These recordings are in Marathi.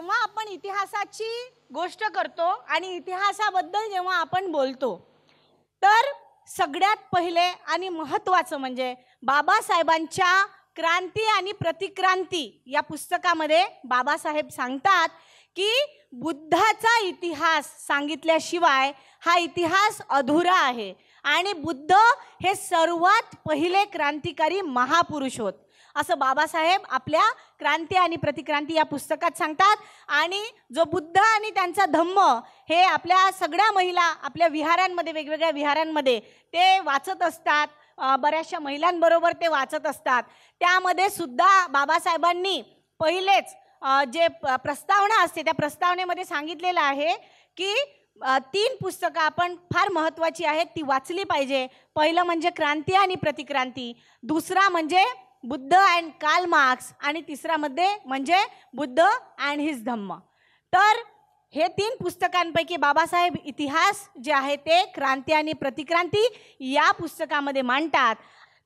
जेव्हा आपण इतिहासाची गोष्ट करतो आणि इतिहासाबद्दल जेव्हा आपण बोलतो तर सगळ्यात पहिले आणि महत्त्वाचं म्हणजे बाबासाहेबांच्या क्रांती आणि प्रतिक्रांती या पुस्तकामध्ये बाबासाहेब सांगतात की बुद्धाचा इतिहास सांगितल्याशिवाय हा इतिहास अधुरा आहे आणि बुद्ध हे सर्वात पहिले क्रांतिकारी महापुरुष होत असं बाबासाहेब आपल्या क्रांती आणि प्रतिक्रांती या पुस्तकात सांगतात. आणि जो बुद्ध आणि त्यांचा धम्म हे आपल्या सगळ्या महिला आपल्या विहारांमध्ये वेगवेगळ्या विहारांमध्ये ते वाचत असतात, बऱ्याचशा महिलांबरोबर ते वाचत असतात. त्यामध्ये सुद्धा बाबासाहेबांनी पहिलेच जे प्रस्तावना असते त्या प्रस्तावनेमध्ये सांगितलेलं आहे की 3 पुस्तकं आपण फार महत्त्वाची आहेत ती वाचली पाहिजे. पहिलं म्हणजे क्रांती आणि प्रतिक्रांती, दुसरा म्हणजे बुद्ध अँड कार्ल मार्क्स आणि तिसरामध्ये म्हणजे बुद्ध अँड हिज धम्म. तर हे 3 पुस्तकांपैकी बाबासाहेब इतिहास जे आहे ते क्रांती आणि प्रतिक्रांती या पुस्तकामध्ये मांडतात.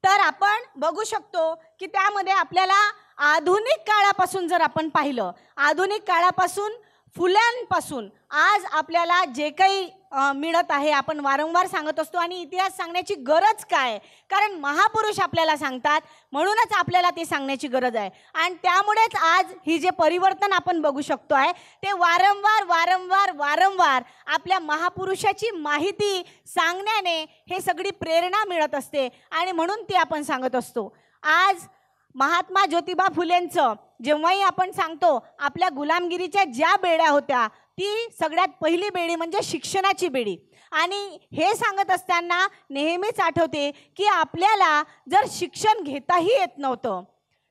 तर आपण बघू शकतो की त्यामध्ये आपल्याला आधुनिक काळापासून जर आपण पाहिलं, आधुनिक काळापासून फुल्यांपासून आज आपल्याला जे काही मिळत आहे आपण वारंवार सांगत असतो. आणि इतिहास सांगण्याची गरज काय, कारण महापुरुष आपल्याला सांगतात म्हणूनच आपल्याला ते सांगण्याची गरज आहे. आणि त्यामुळेच आज ही जे परिवर्तन आपण बघू शकतो आहे ते वारंवार वारंवार वारंवार आपल्या महापुरुषाची माहिती सांगण्याने हे सगळी प्रेरणा मिळत असते आणि म्हणून ती आपण सांगत असतो. आज महात्मा ज्योतिबा फुलेंचं जेव्हाही आपण सांगतो आपल्या गुलामगिरीच्या ज्या बेड्या होत्या ती सगळ्यात पहिली बेडी म्हणजे शिक्षणाची बेडी. आणि हे सांगत असताना नेहमीच आठवते की आपल्याला जर शिक्षण घेताही येत नव्हतं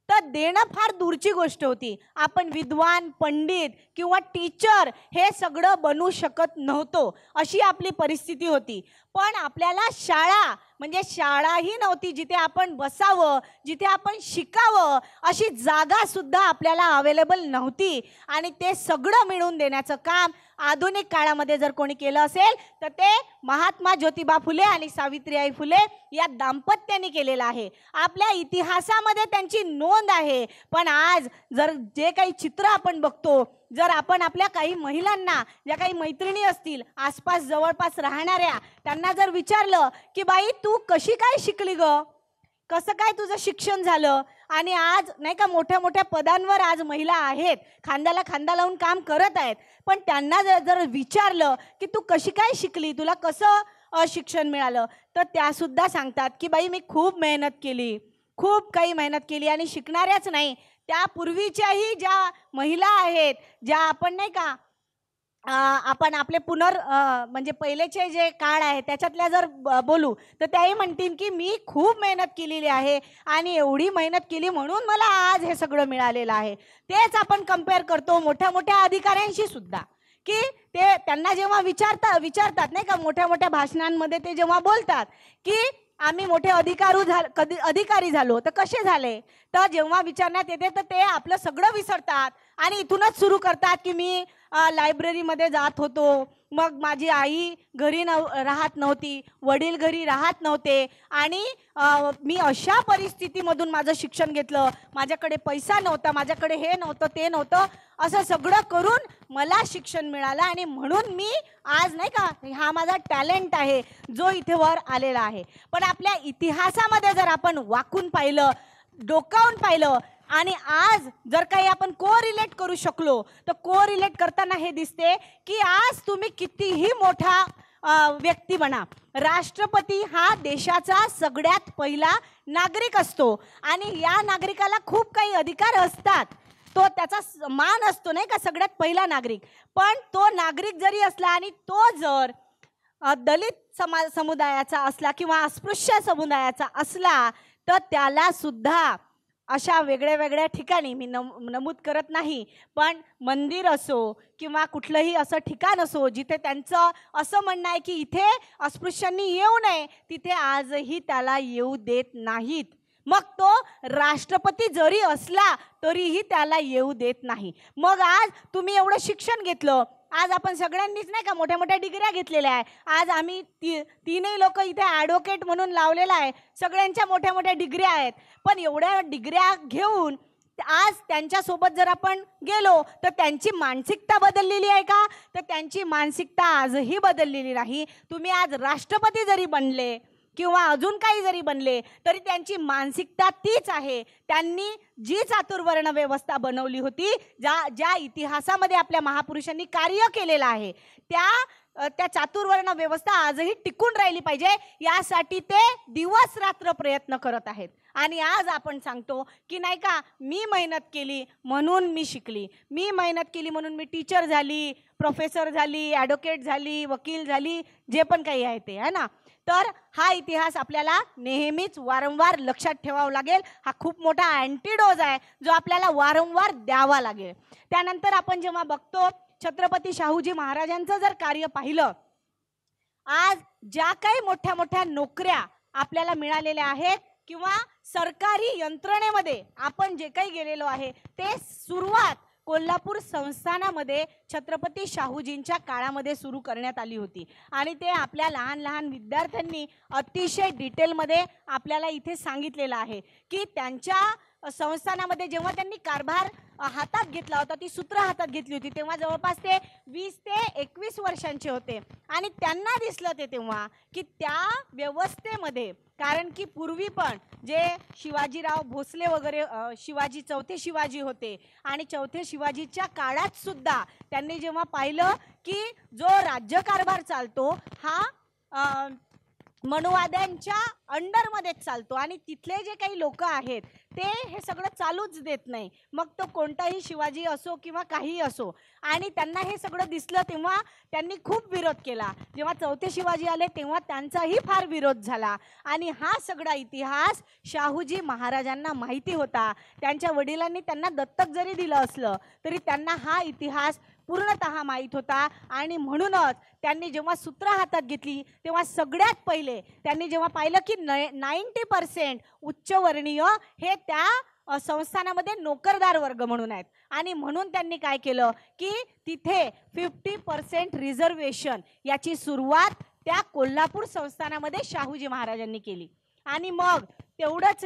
तर देणं फार दूरची गोष्ट होती. आपण विद्वान, पंडित किंवा टीचर हे सगळं बनू शकत नव्हतो, अशी आपली परिस्थिती होती. पण आपल्याला शाळा म्हणजे शाळाही नव्हती जिथे आपण बसावं, जिथे आपण शिकावं अशी जागासुद्धा आपल्याला अवेलेबल नव्हती. आणि ते सगळं मिळवून देण्याचं काम आधुनिक काळामध्ये जर कोणी केलं असेल तर ते महात्मा ज्योतिबा फुले आणि सावित्रीबाई फुले या दाम्पत्याने केलेलं आहे. आपल्या इतिहासामध्ये त्यांची नोंद आहे. पण आज जर जे काही चित्र आपण बघतो, जर आपण आपल्या काही महिलांना, ज्या काही मैत्रिणी असतील आसपास जवळपास राहणाऱ्या, त्यांना जर विचारलं की बाई तू कशी काय शिकली ग, कसं काय तुझं शिक्षण झालं, आणि आज नाही का मोठ्या मोठ्या पदांवर आज महिला आहेत, खांद्याला खांदा लावून काम करत आहेत, पण त्यांना जर विचारलं की तू कशी काय शिकली, तुला कसं शिक्षण मिळालं, तर त्यासुद्धा सांगतात की बाई मी खूप मेहनत केली, खूप काही मेहनत केली. आणि शिकणाऱ्याच नाही, त्यापूर्वीच्याही ज्या महिला आहेत, ज्या आपण नाही का आपण आपले म्हणजे पहिलेचे जे काळ आहे त्याच्यातल्या जर बोलू तर त्याही म्हणतील की मी खूप मेहनत केलेली आहे आणि एवढी मेहनत केली म्हणून मला आज हे सगळं मिळालेलं आहे. तेच आपण कंपेअर करतो मोठ्या मोठ्या अधिकाऱ्यांशी सुद्धा, की ते त्यांना जेव्हा विचारतात नाही का मोठ्या मोठ्या भाषणांमध्ये ते जेव्हा बोलतात की आम्ही मोठे अधिकारी झालो तर कसे झाले, तर जेव्हा विचारण्यात येते तर ते आपलं सगळं विसरतात आणि इथूनच सुरू करतात की मी लायब्ररीमध्ये जात होतो, मग माझी आई घरी राहत नव्हती, वडील घरी राहत नव्हते आणि मी अशा परिस्थितीमधून माझं शिक्षण घेतलं, माझ्याकडे पैसा नव्हता, माझ्याकडे हे नव्हतं ते नव्हतं, असं सगळं करून मला शिक्षण मिळालं आणि म्हणून मी आज नाही का हा माझा टॅलेंट आहे जो इथे वर आलेला आहे. पण आपल्या इतिहासामध्ये जर आपण वाकून पाहिलं, डोकावून पाहिलं आणि आज जर काही आपण कोरिलेट करू शकलो तर कोरिलेट करताना हे दिसते की आज तुम्ही कितीही मोठा व्यक्ती बना, राष्ट्रपती हा देशाचा सगळ्यात पहिला नागरिक असतो आणि या नागरिकाला खूप काही अधिकार असतात, तो त्याचा मान असतो नाही का सगळ्यात पहिला नागरिक. पण तो नागरिक जरी असला आणि तो जर दलित समुदायाचा असला किंवा अस्पृश्य समुदायाचा असला तर त्याला सुद्धा अशा वेगळ्या वेगळ्या ठिकाणी, मी नमूद करत नाही, पण मंदिर असो किंवा कुठलंही असं ठिकाण असो जिथे त्यांचं असं म्हणणं आहे की इथे अस्पृश्यांनी येऊ नये, तिथे आजही त्याला येऊ देत नाहीत. मग तो राष्ट्रपती जरी असला तरीही त्याला येऊ देत नाही. मग आज तुम्ही एवढं शिक्षण घेतलं, आज आपण सगळ्यांनीच नाही का मोठ्या मोठ्या डिग्र्या घेतलेल्या आहे, आज आम्ही तीनही लोक इथे ॲडव्होकेट म्हणून लावलेला आहे, सगळ्यांच्या मोठ्या मोठ्या डिग्र्या आहेत, पण एवढ्या डिग्र्या घेऊन आज त्यांच्यासोबत जर आपण गेलो तर त्यांची मानसिकता बदललेली आहे का? तर त्यांची मानसिकता आजही बदललेली नाही. तुम्ही आज राष्ट्रपती जरी बनले किंवा अजून काही जरी बनले तरी त्यांची मानसिकता तीच आहे. त्यांनी जी चातुर्वर्ण व्यवस्था बनवली होती, ज्या इतिहासामध्ये आपल्या महापुरुषांनी कार्य केलेलं आहे, त्या चातुर्वर्ण व्यवस्था आजही टिकून राहिली पाहिजे, यासाठी ते दिवस रात्र प्रयत्न करत आहेत. आणि आज आपण सांगतो की नाही का, मी मेहनत केली म्हणून मी शिकली, मी मेहनत केली म्हणून मी टीचर झाली, प्रोफेसर झाली, ॲडव्होकेट झाली, वकील झाली, जे पण काही आहे ते, है ना. तर हा इतिहास आपल्याला नेहमीच वारंवार लक्षात ठेवावा लागेल. हा खूप मोठा अँटीडोज आहे जो आपल्याला वारंवार द्यावा लागेल. त्यानंतर आपण जेव्हा बघतो छत्रपती शाहूजी महाराजांचं जर कार्य पाहिलं, आज ज्या काही मोठ्या मोठ्या नोकऱ्या आपल्याला मिळालेल्या आहेत किंवा सरकारी यंत्रणेमध्ये आपण जे काही गेलेलो आहे, ते सुरुवात कोल्हापूर संस्थानामध्ये छत्रपती शाहूजींच्या काळामध्ये सुरू करण्यात आली होती. आणि ते आपल्या लहान लहान विद्यार्थ्यांनी अतिशय डिटेलमध्ये आपल्याला इथे सांगितलेलं आहे की त्यांच्या संस्थानामध्ये जेव्हा त्यांनी कारभार हातात घेतला होता, ती सूत्र हातात घेतली होती, तेव्हा जवळपास ते 20 ते 21 वर्षांचे होते. आणि त्यांना दिसलं ते तेव्हा की त्या व्यवस्थेमध्ये, कारण की पूर्वी पण जे शिवाजीराव भोसले वगैरे शिवाजी, चौथे शिवाजी होते, आणि चौथे शिवाजीच्या काळात सुद्धा त्यांनी जेव्हा पाहिलं की जो राज्यकारभार चालतो हा मनुवाद्यांच्या अंडरमध्येच चालतो आणि तिथले जे काही लोक आहेत ते हे सगळं चालूच देत नाही, मग तो कोणताही शिवाजी असो किंवा काही असो. आणि त्यांना हे सगळं दिसलं तेव्हा त्यांनी खूप विरोध केला. जेव्हा चौथे शिवाजी आले तेव्हा त्यांचाही फार विरोध झाला. आणि हा सगळा इतिहास शाहूजी महाराजांना माहिती होता. त्यांच्या वडिलांनी त्यांना दत्तक जरी दिलं असलं तरी त्यांना हा इतिहास पूर्णतः माहीत होता. आणि म्हणूनच त्यांनी जेव्हा सूत्र हातात घेतली तेव्हा सगळ्यात पहिले त्यांनी जेव्हा पाहिलं की 90% उच्चवर्णीय हे त्या संस्थानामध्ये नोकरदार वर्ग म्हणून आहेत, आणि म्हणून त्यांनी काय केलं की तिथे 50% रिझर्वेशन याची सुरुवात त्या कोल्हापूर संस्थानामध्ये शाहूजी महाराजांनी केली. आणि मग तेवढंच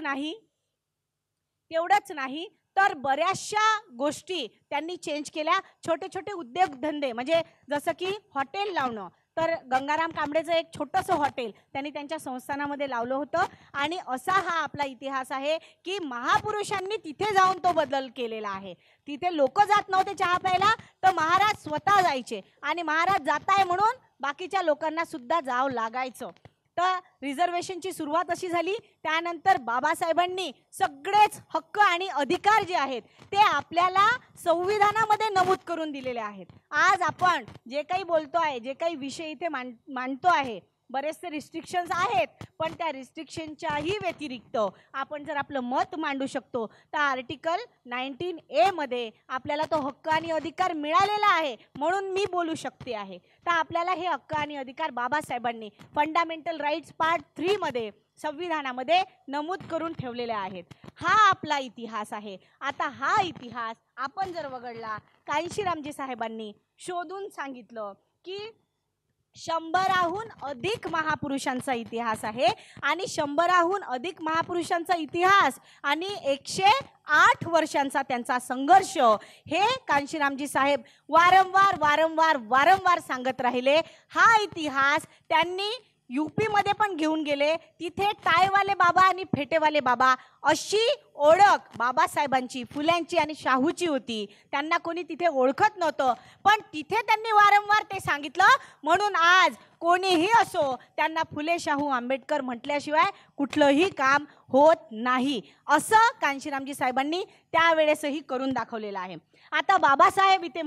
नाही तर बऱ्याचशा गोष्टी त्यांनी चेंज केल्या. छोटे छोटे उद्योगधंदे, म्हणजे जसं की हॉटेल लावणं, तर गंगाराम कांबळेचं एक छोटंसं हॉटेल त्यांनी त्यांच्या संस्थानामध्ये लावलं होतं. आणि असा हा आपला इतिहास आहे की महापुरुषांनी तिथे जाऊन तो बदल केलेला आहे. तिथे लोक जात नव्हते चहा प्यायला, तर महाराज स्वतः जायचे, आणि महाराज जात आहे म्हणून बाकीच्या लोकांना सुद्धा जावं लागायचं. तर रिझर्वेशनची सुरुवात अशी झाली. त्यानंतर बाबासाहेबांनी सगळेच हक्क आणि अधिकार जे आहेत ते आपल्याला संविधानामध्ये नमूद करून दिलेले आहेत. आज आपण जे काही बोलतो आहे, जे काही विषय इथे मांडतो आहे, बरेचसे रिस्ट्रिक्शन्स आहेत, पण त्या रिस्ट्रिक्शनच्याही व्यतिरिक्त आपण जर आपलं मत मांडू शकतो तर आर्टिकल 19A मध्ये आपल्याला तो हक्क आणि अधिकार मिळालेला आहे, म्हणून मी बोलू शकते आहे. तर आपल्याला हे हक्क आणि अधिकार बाबासाहेबांनी फंडामेंटल राईट्स पार्ट 3 मध्ये संविधानामध्ये नमूद करून ठेवलेले आहेत. हा आपला इतिहास आहे. आता हा इतिहास आपण जर वगळला, कांशीरामजी साहेबांनी शोधून सांगितलं की 100हून अधिक महापुरुषांचा इतिहास आहे, आणि 100हून अधिक महापुरुषांचा इतिहास आणि 108 वर्षांचा त्यांचा संघर्ष, हे कांशीरामजी साहेब वारंवार सांगत राहिले. हा इतिहास त्यांनी यूपी मध्ये पण घेऊन गेले. तिथे टायवाले बाबा आणि फेटेवाले बाबा अशी ओळख बाबासाहेबांची, फुल्यांची आणि शाहूची होती. त्यांना कोणी तिथे ओळखत नव्हतं, पण तिथे त्यांनी वारंवार ते सांगितलं. म्हणून आज कोणीही असो त्यांना फुले, शाहू, आंबेडकर म्हटल्याशिवाय कुठलंही काम होत नाही, असं कांशीरामजी साहेबांनी त्यावेळेसही करून दाखवलेलं आहे. आता बाबासाहेब इथे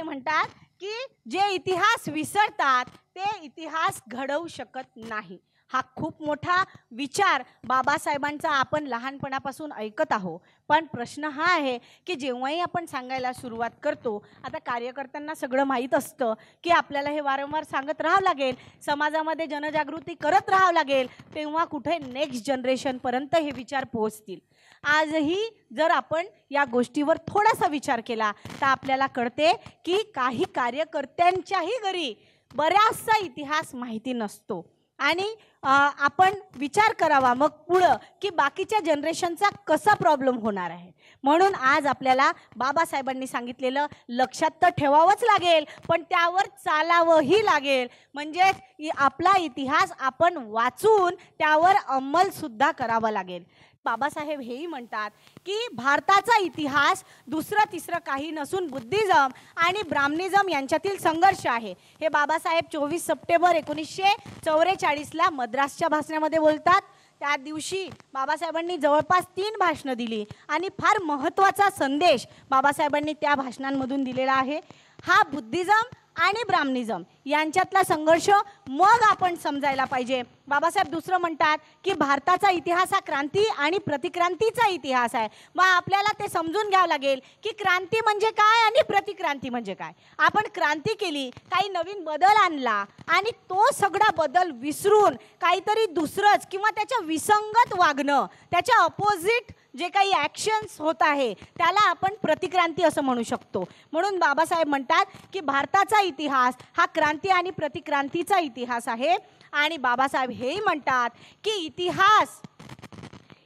म्हणतात की जे इतिहास विसरतात ते इतिहास घडवू शकत नाही. हा खूप मोठा विचार बाबासाहेबांचा आपण लहानपणापासून ऐकत आहोत. पण प्रश्न हा आहे की जेव्हाही आपण सांगायला सुरुवात करतो, आता कार्यकर्त्यांना सगळं माहीत असतं की आपल्याला हे वारंवार सांगत राहावं लागेल, समाजामध्ये जनजागृती करत राहावं लागेल, तेव्हा कुठे नेक्स्ट जनरेशनपर्यंत हे विचार पोहोचतील. आजही जर आपण या गोष्टीवर थोडासा विचार केला तर आपल्याला कळते की काही कार्यकर्त्यांच्याही घरी बराचसा इतिहास माहिती नसतो. आणि आपण विचार करावा मग पुढं की बाकीच्या जनरेशनचा कसा प्रॉब्लेम होणार आहे. म्हणून आज आपल्याला बाबासाहेबांनी सांगितलेलं लक्षात तर ठेवावंच लागेल, पण त्यावर चालावंही लागेल. म्हणजे आपला इतिहास आपण वाचून त्यावर अंमलसुद्धा करावा लागेल. बाबासाहेब हेही म्हणतात की भारताचा इतिहास दुसरं तिसरं काही नसून बुद्धिझम आणि ब्राह्मणिझम यांच्यातील संघर्ष आहे. हे बाबासाहेब 24 सप्टेंबर 1944ला मद्रासच्या भाषणामध्ये बोलतात. त्या दिवशी बाबासाहेबांनी जवळपास 3 भाषणं दिली आणि फार महत्त्वाचा संदेश बाबासाहेबांनी त्या भाषणांमधून दिलेला आहे. हा बुद्धिझम आणि ब्राह्मणिझम यांच्यातला संघर्ष मग आपण समजायला पाहिजे. बाबासाहेब दुसरं म्हणतात की भारताचा इतिहास हा क्रांती आणि प्रतिक्रांतीचा इतिहास आहे. मग आपल्याला ते समजून घ्यावं लागेल की क्रांती म्हणजे काय आणि प्रतिक्रांती म्हणजे काय. आपण क्रांती केली, काही नवीन बदल आणला आणि तो सगळा बदल विसरून काहीतरी दुसरंच किंवा त्याच्या विसंगत वागणं, त्याच्या अपोजिट जे काही ॲक्शन्स होत आहे त्याला आपण प्रतिक्रांती असं म्हणू शकतो. म्हणून बाबासाहेब म्हणतात की भारताचा इतिहास हा क्रांती आणि प्रतिक्रांतीचा इतिहास आहे. आणि बाबासाहेब हेही म्हणतात की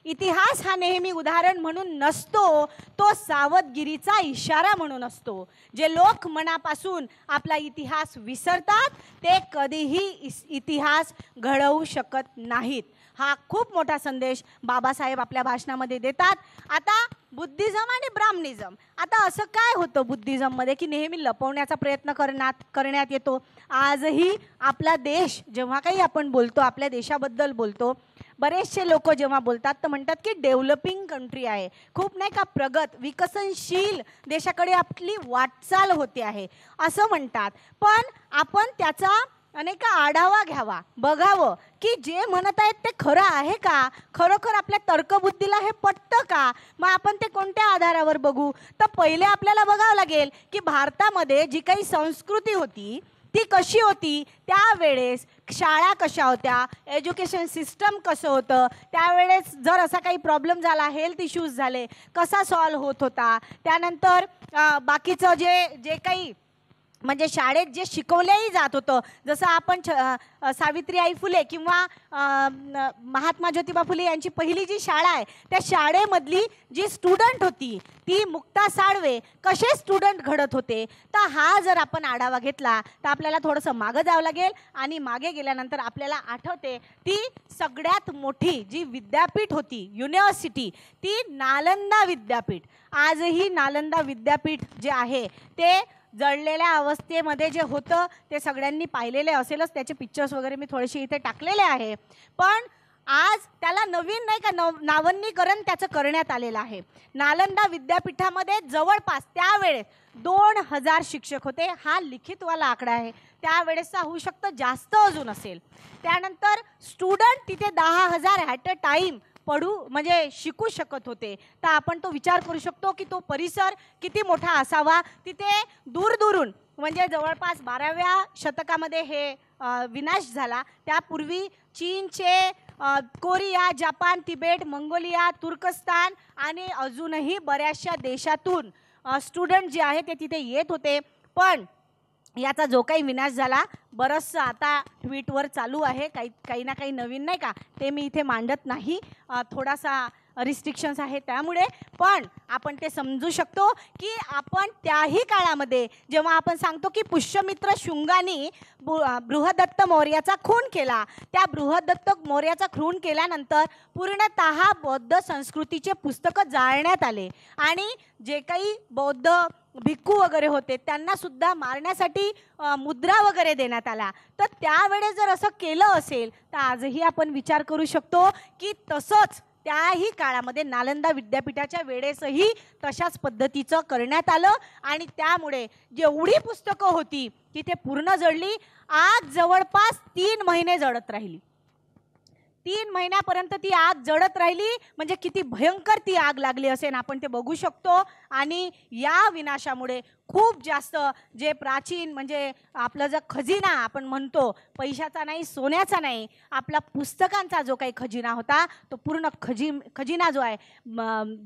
इतिहास हा नेहमी उदाहरण म्हणून नसतो, तो सावधगिरीचा इशारा म्हणून असतो. जे लोक मनापासून आपला इतिहास विसरतात ते कधीही इतिहास घडवू शकत नाहीत. हा खूप मोठा संदेश बाबासाहेब आपल्या भाषणामध्ये देतात. आता बुद्धिझम आणि ब्राह्मणिझम, आता असं काय होतं बुद्धिझममध्ये की नेहमी लपवण्याचा प्रयत्न करण्यात येतो. आजही आपला देश जेव्हा काही आपण बोलतो, आपल्या देशाबद्दल बोलतो, बरेचसे लोक जेव्हा बोलतात तर म्हणतात की डेव्हलपिंग कंट्री आहे, खूप नाही का प्रगत विकसनशील देशाकडे आपली वाटचाल होते आहे असं म्हणतात. पण आपण त्याचा अनेक आढावा घ्यावा, बघावं की जे म्हणत आहेत ते खरं आहे का, खरोखर आपल्या तर्कबुद्धीला हे पटतं का. मग आपण ते कोणत्या आधारावर बघू. तर पहिले आपल्याला बघावं लागेल की भारतामध्ये जी काही संस्कृती होती ती कशी होती, त्यावेळेस शाळा कशा होत्या, एज्युकेशन सिस्टम कसं होतं, त्यावेळेस जर असा काही प्रॉब्लेम झाला, हेल्थ इश्यूज झाले, कसा सॉल्व्ह होत होता. त्यानंतर बाकीचं जे काही म्हणजे शाळेत जे शिकवलेही जात होतं, जसं आपण सावित्रीबाई फुले किंवा महात्मा ज्योतिबा फुले यांची पहिली जी शाळा आहे त्या शाळेमधली जी स्टुडंट होती ती मुक्ता साळवे कसे स्टुडंट घडत होते. तर हा जर आपण आढावा घेतला तर आपल्याला थोडंसं मागं जावं लागेल. आणि मागे गेल्यानंतर आपल्याला आठवते ती सगळ्यात मोठी जी विद्यापीठ होती, युनिव्हर्सिटी, ती नालंदा विद्यापीठ. आजही नालंदा विद्यापीठ जे आहे ते जळलेल्या अवस्थेमध्ये जे होतं ते सगळ्यांनी पाहिलेले असेलच, त्याचे पिक्चर्स वगैरे मी थोडेसे इथे टाकलेले आहे. पण आज त्याला नवीन नाही का नावन्नीकरण त्याचं करण्यात आलेलं आहे. नालंदा विद्यापीठामध्ये जवळपास त्यावेळेस 2000 शिक्षक होते. हा लिखितवाला आकडा आहे, त्यावेळेसचा होऊ शकतं जास्त अजून असेल. त्यानंतर स्टुडंट तिथे 10,000 ॲट अ टाईम म्हणजे शिकू शकत होते. तर आपण तो विचार करू शकतो की तो परिसर किती मोठा असावा. तिथे दूरदूरून म्हणजे जवळपास 12व्या शतकामध्ये हे विनाश झाला. त्यापूर्वी चीनचे, कोरिया, जपान, तिबेट, मंगोलिया, तुर्कस्तान आणि अजूनही बऱ्याचशा देशातून स्टुडंट जे आहे ते तिथे येत होते. पण याचा जो काही विनाश झाला, बरंचसं आता ट्विटवर चालू आहे, काही ना काही नवीन नाही का, ते मी इथे मांडत नाही, थोडासा रिस्ट्रिक्शन्स आहे त्यामुळे. पण आपण ते समजू शकतो की आपण त्याही काळामध्ये जेव्हा आपण सांगतो की पुष्यमित्र शुंगाने बृहदत्त मौर्याचा खून केला, त्या बृहदत्त मौर्याचा खून केल्यानंतर पूर्णतः बौद्ध संस्कृतीचे पुस्तकं जाळण्यात आले आणि जे काही बौद्ध भिक्खू वगैरे होते त्यांना सुद्धा मारण्यासाठी मुद्रा वगैरे देण्यात आला. तर त्यावेळेस जर असं केलं असेल तर आजही आपण विचार करू शकतो की तसंच त्याही काळामध्ये नालंदा विद्यापीठाच्या वेळेसही तशाच पद्धतीचं करण्यात आलं आणि त्यामुळे जेवढी पुस्तकं होती तिथे पूर्ण जळली. आग जवळपास 3 महिने जळत राहिली. 3 महिन्यापर्यंत ती आग जळत राहिली. म्हणजे किती भयंकर ती आग लागली असेल आपण ते बघू शकतो. आणि या विनाशामुळे खूप जास्त जे प्राचीन म्हणजे आपला जो खजिना आपण म्हणतो, पैशाचा नाही, सोन्याचा नाही, आपला पुस्तकांचा जो काही खजिना होता तो पूर्ण खजिना जो आहे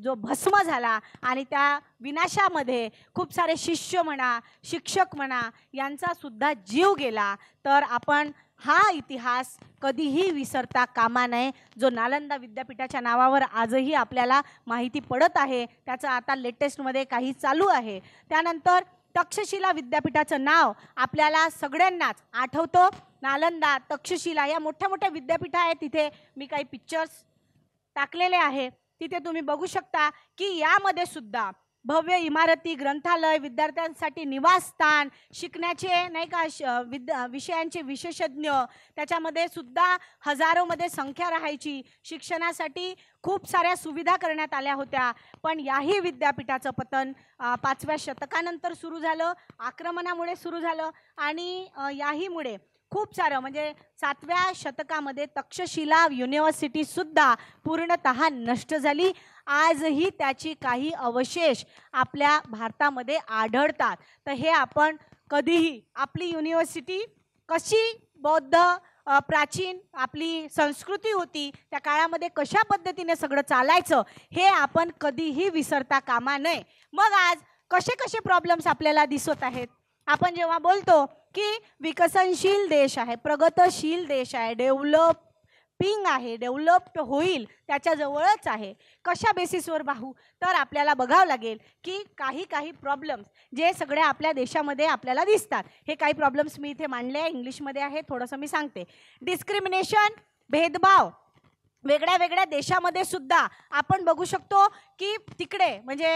जो भस्म झाला. आणि त्या विनाशामध्ये खूप सारे शिष्य म्हणा, शिक्षक म्हणा यांचा सुद्धा जीव गेला. तर आपण हा इतिहास कधीही विसरता कामा नये, जो नालंदा विद्यापीठाच्या नावावर आजही आपल्याला माहिती पडत आहे. त्याचं आता लेटेस्टमध्ये काही चालू आहे. त्यानंतर तक्षशिला विद्यापीठाचं नाव आपल्याला सगळ्यांनाच आठवतं. नालंदा, तक्षशिला या मोठ्या मोठ्या विद्यापीठ आहेत. तिथे मी काही पिक्चर्स टाकलेले आहे, तिथे तुम्ही बघू शकता की यामध्ये सुद्धा भव्य इमारती, ग्रंथालय, विद्यार्थ्यांसाठी निवासस्थान, शिकण्याचे नाही का विषयांचे विशेषज्ञ, त्याच्यामध्ये सुद्धा हजारोमध्ये संख्या राहायची. शिक्षणासाठी खूप साऱ्या सुविधा करण्यात आल्या होत्या. पण याही विद्यापीठाचं पतन 5व्या शतकानंतर सुरू झालं, आक्रमणामुळे सुरू झालं. आणि याहीमुळे खूप सारं म्हणजे 7व्या शतकामध्ये तक्षशिला युनिव्हर्सिटीसुद्धा पूर्णतः नष्ट झाली. आजही त्याची काही अवशेष आपल्या भारतामध्ये आढळतात. तर हे आपण कधीही आपली युनिव्हर्सिटी कशी बौद्ध प्राचीन आपली संस्कृती होती, त्या काळामध्ये कशा पद्धतीने सगळं चालायचं हे आपण कधीही विसरता कामा नये. मग आज कसे कसे प्रॉब्लेम्स आपल्याला दिसत आहेत. आपण जेव्हा बोलतो की विकसनशील देश आहे, प्रगतशील देश आहे, डेव्हलपिंग आहे, डेव्हलप्ड होईल त्याच्या जवळच आहे, कशा बेसिसवर पाहू तर आपल्याला बघावं लागेल की काही प्रॉब्लेम्स जे सगळे आपल्या देशामध्ये आपल्याला दिसतात. हे काही प्रॉब्लेम्स मी इथे मांडले आहे, इंग्लिशमध्ये आहे, थोडंसं मी सांगते. डिस्क्रिमिनेशन, भेदभाव वेगळ्या वेगळ्या देशामध्ये सुद्धा आपण बघू शकतो की तिकडे म्हणजे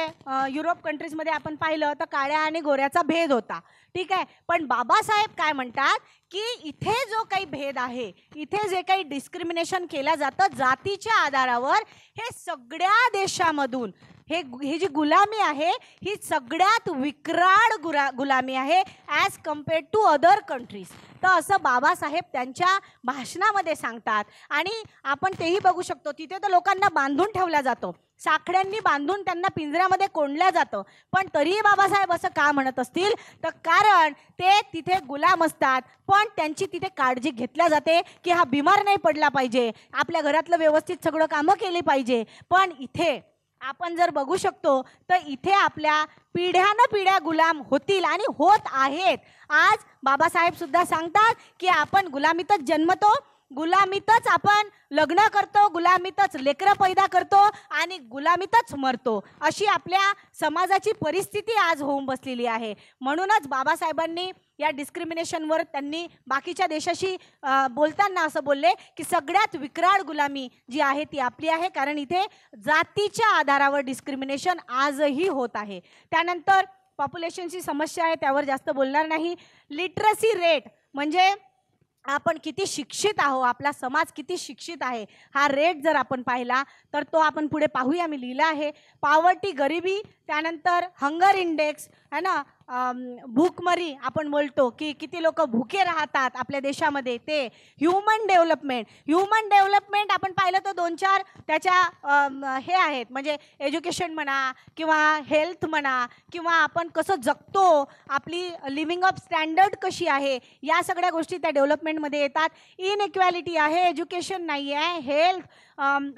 युरोप कंट्रीजमध्ये आपण पाहिलं तर काळ्या आणि गोऱ्याचा भेद होता. ठीक आहे, पण बाबासाहेब काय म्हणतात की इथे जो काही भेद आहे, इथे जे काही डिस्क्रिमिनेशन केलं जातं जातीच्या आधारावर, हे सगळ्या देशामधून ही जी गुलामी आहे ही सगळ्यात विक्राळ गुलामी आहे as compared to other countries. तर असं बाबासाहेब त्यांच्या भाषणामध्ये सांगतात. आणि आपण तेही बघू शकतो तिथे तर लोकांना बांधून ठेवला जातो, साखळ्यांनी बांधून त्यांना पिंजऱ्यामध्ये कोंडलं जातं. पण तरीही बाबासाहेब असं का म्हणत असतील तर कारण ते तिथे गुलाम असतात, पण त्यांची तिथे काळजी घेतल्या जाते की हा बिमार नाही पडला पाहिजे, आपल्या घरातलं व्यवस्थित सगळं कामं केली पाहिजे. पण इथे आपण जर बघू शकतो तर इथे आपल्या पिढ्यानपिढ्या गुलाम होतील आणि होत आहेत. आज बाबासाहेब सुद्धा सांगतात की आपण गुलामीतच जन्मतो, गुलामीतच आपण लग्न करतो, गुलामीतच लेकरं पैदा करतो आणि गुलामीतच मरतो. अशी आपल्या समाजाची परिस्थिती आज होऊन बसलेली आहे. म्हणूनच बाबासाहेबांनी या डिस्क्रिमिनेशनवर त्यांनी बाकीच्या देशाशी बोलताना असं बोलले की सगळ्यात विक्राळ गुलामी जी आहे ती आपली आहे, कारण इथे जातीच्या आधारावर डिस्क्रिमिनेशन आजही होत आहे. त्यानंतर पॉप्युलेशनची समस्या आहे, त्यावर जास्त बोलणार नाही. लिटरसी रेट म्हणजे आपण किती शिक्षित आहोत, आपला समाज किती शिक्षित आहे, हा रेट जर आपण पाहिला तर तो आपण पुढे पाहूया, मी लिहिला आहे. पॉवर्टी, गरिबी, त्यानंतर हंगर इंडेक्स है ना, भूकमरी आपण बोलतो की किती लोक भुके राहतात आपल्या देशामध्ये, ते ह्युमन डेव्हलपमेंट आपण पाहिलं तर 2-4 त्याच्या हे आहेत, म्हणजे एज्युकेशन म्हणा किंवा हेल्थ म्हणा किंवा आपण कसं जगतो, आपली लिव्हिंग अप स्टँडर्ड कशी आहे, या सगळ्या गोष्टी त्या डेव्हलपमेंटमध्ये येतात. इनइक्वॅलिटी आहे, एज्युकेशन नाही आहे, हेल्थ,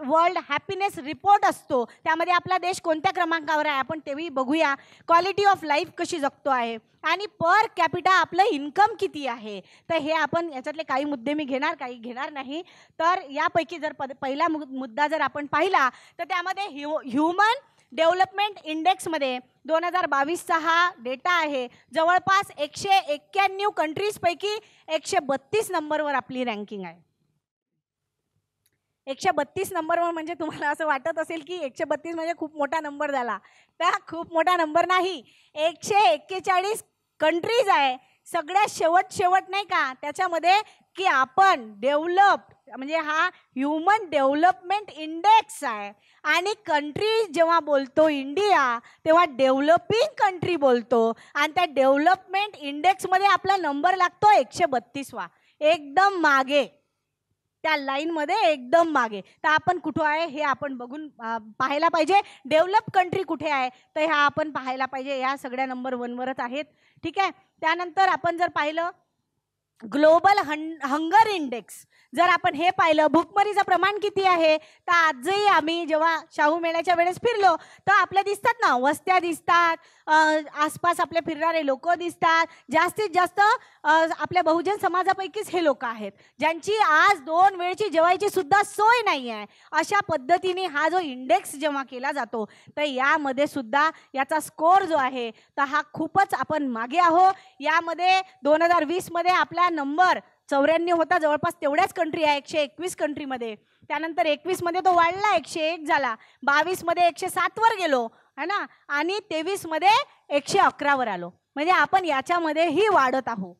वर्ल्ड हॅपीनेस रिपोर्ट असतो, त्यामध्ये आपला देश कोणत्या क्रमांकावर आहे आपण तेही बघूया. क्वालिटी ऑफ लाईफ कशी जगतो आहे आणि पर कॅपिटा आपलं इन्कम किती आहे. तर हे आपण याच्यातले काही मुद्दे मी घेणार, काही घेणार नाही. तर यापैकी जर पहिला मुद्दा जर आपण पाहिला तर त्यामध्ये ह्युमन डेव्हलपमेंट इंडेक्समध्ये 2022चा हा डेटा आहे. जवळपास 191 कंट्रीजपैकी 132 नंबरवर आपली रँकिंग आहे. 132 नंबरवर म्हणजे तुम्हाला असं वाटत असेल की 132 म्हणजे खूप मोठा नंबर झाला, तर खूप मोठा नंबर नाही. 141 कंट्रीज आहे. सगळ्यात शेवट नाही का त्याच्यामध्ये की आपण डेव्हलप्ड म्हणजे हा ह्युमन डेव्हलपमेंट इंडेक्स आहे. आणि कंट्री जेव्हा बोलतो इंडिया तेव्हा डेव्हलपिंग कंट्री बोलतो आणि त्या डेव्हलपमेंट इंडेक्समध्ये आपला नंबर लागतो 132वा, एकदम मागे, त्या लाईनमध्ये एकदम मागे. तर आपण कुठं आहे हे आपण बघून पाहायला पाहिजे. डेव्हलप कंट्री कुठे आहे तर ह्या आपण पाहायला पाहिजे, या सगळ्या नंबर 1वरच आहेत. ठीक आहे. त्यानंतर आपण जर पाहिलं ग्लोबल हंगर इंडेक्स जर आपण हे पाहिलं, भूकमरीचं प्रमाण किती आहे, तर आजही आम्ही जेव्हा शाहू मेळ्याच्या वेळेस फिरलो तर आपल्या दिसतात ना, वस्त्या दिसतात, आसपास आपले फिरणारे लोक दिसतात. जास्तीत जास्त आपल्या बहुजन समाजापैकीच हे लोक आहेत ज्यांची आज 2 वेळची जेवायची सुद्धा सोय नाही आहे. अशा पद्धतीने हा जो इंडेक्स जेव्हा केला जातो तर यामध्ये सुद्धा याचा स्कोर जो आहे तर हा खूपच आपण मागे आहो. यामध्ये 2020 मध्ये आपला नंबर 94 होता, जवळपास तेवढ्याच कंट्री आहे 121 कंट्रीमध्ये. त्यानंतर 21 मध्ये तो वाढला 101 झाला, 22 मध्ये 107 वर गेलो है ना, आणि 23 मध्ये 111 वर आलो. म्हणजे आपण याच्यामध्येही वाढत आहोत.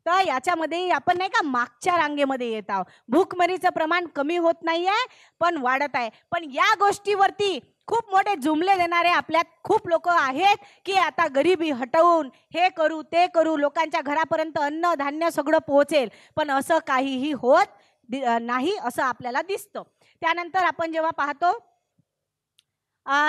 तर याच्यामध्ये आपण नाही का मागच्या रांगेमध्ये येत आहोत. भूकमरीचं प्रमाण कमी होत नाहीये पण वाढत आहे. पण या गोष्टीवरती खूप मोठे जुमले देणारे आपल्यात खूप लोक आहेत की आता गरिबी हटवून हे करू ते करू, लोकांच्या घरापर्यंत अन्न धान्य सगळं पोहोचेल. पण असं काहीही होत नाही असं आपल्याला दिसतं. त्यानंतर आपण जेव्हा पाहतो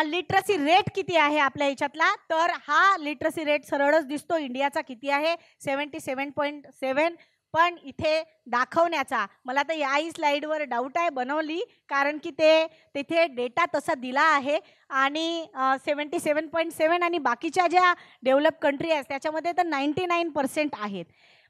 लिटरसी रेट किती आहे आपल्या ह्याच्यातला, तर हा लिटरसी रेट सरळच दिसतो इंडियाचा किती आहे, 77.7. पण इथे दाखवण्याचा मला तर याही स्लाईडवर डाऊट आहे, बनवली कारण की ते तिथे डेटा तसा दिला आहे आणि 77.7 आणि बाकीच्या ज्या डेव्हलप कंट्री आहेत त्याच्यामध्ये तर 99% आहेत.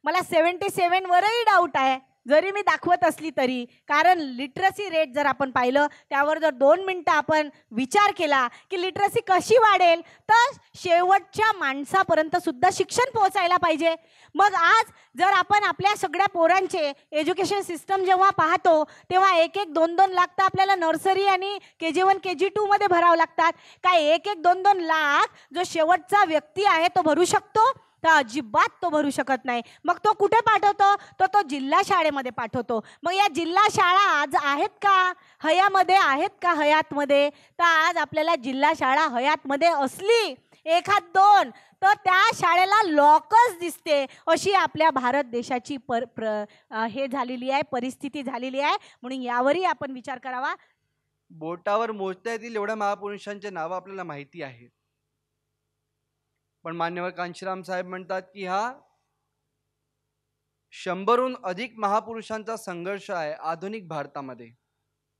मला 77 वरही डाऊट आहे जरी मी दाखवत असली तरी, कारण लिटरसी रेट जर आपण पाहिलं त्यावर जर 2 मिनिटं आपण विचार केला की लिटरसी कशी वाढेल, तर शेवटच्या माणसापर्यंत सुद्धा शिक्षण पोहोचायला पाहिजे. मग आज जर आपण आपल्या सगळ्या पोरांचे एज्युकेशन सिस्टम जेव्हा पाहतो तेव्हा 1-1, 2-2 लाख तर आपल्याला नर्सरी आणि KG1 KG2 मध्ये भरावं लागतात. काय 1-1, 2-2 लाख जो शेवटचा व्यक्ती आहे तो भरू शकतो? तर अजिबात तो भरू शकत नाही. मग तो कुठे पाठवतो, तो जिल्हा शाळेमध्ये पाठवतो. मग या जिल्हा शाळा आज आहेत का हयामध्ये, आहेत का हयातमध्ये? तर आज आपल्याला जिल्हा शाळा हयातमध्ये असली एखाद 2 तर त्या शाळेला लॉकच दिसते, अशी आपल्या भारत देशाची हे झालेली आहे, परिस्थिती झालेली आहे. म्हणून यावरही आपण विचार करावा. बोटावर मोजता येतील एवढ्या महापुरुषांचे नाव आपल्याला माहिती आहे, पण मान्यवर कांशीराम साहेब म्हणतात की हा 100हून अधिक महापुरुषांचा संघर्ष आहे आधुनिक भारतामध्ये.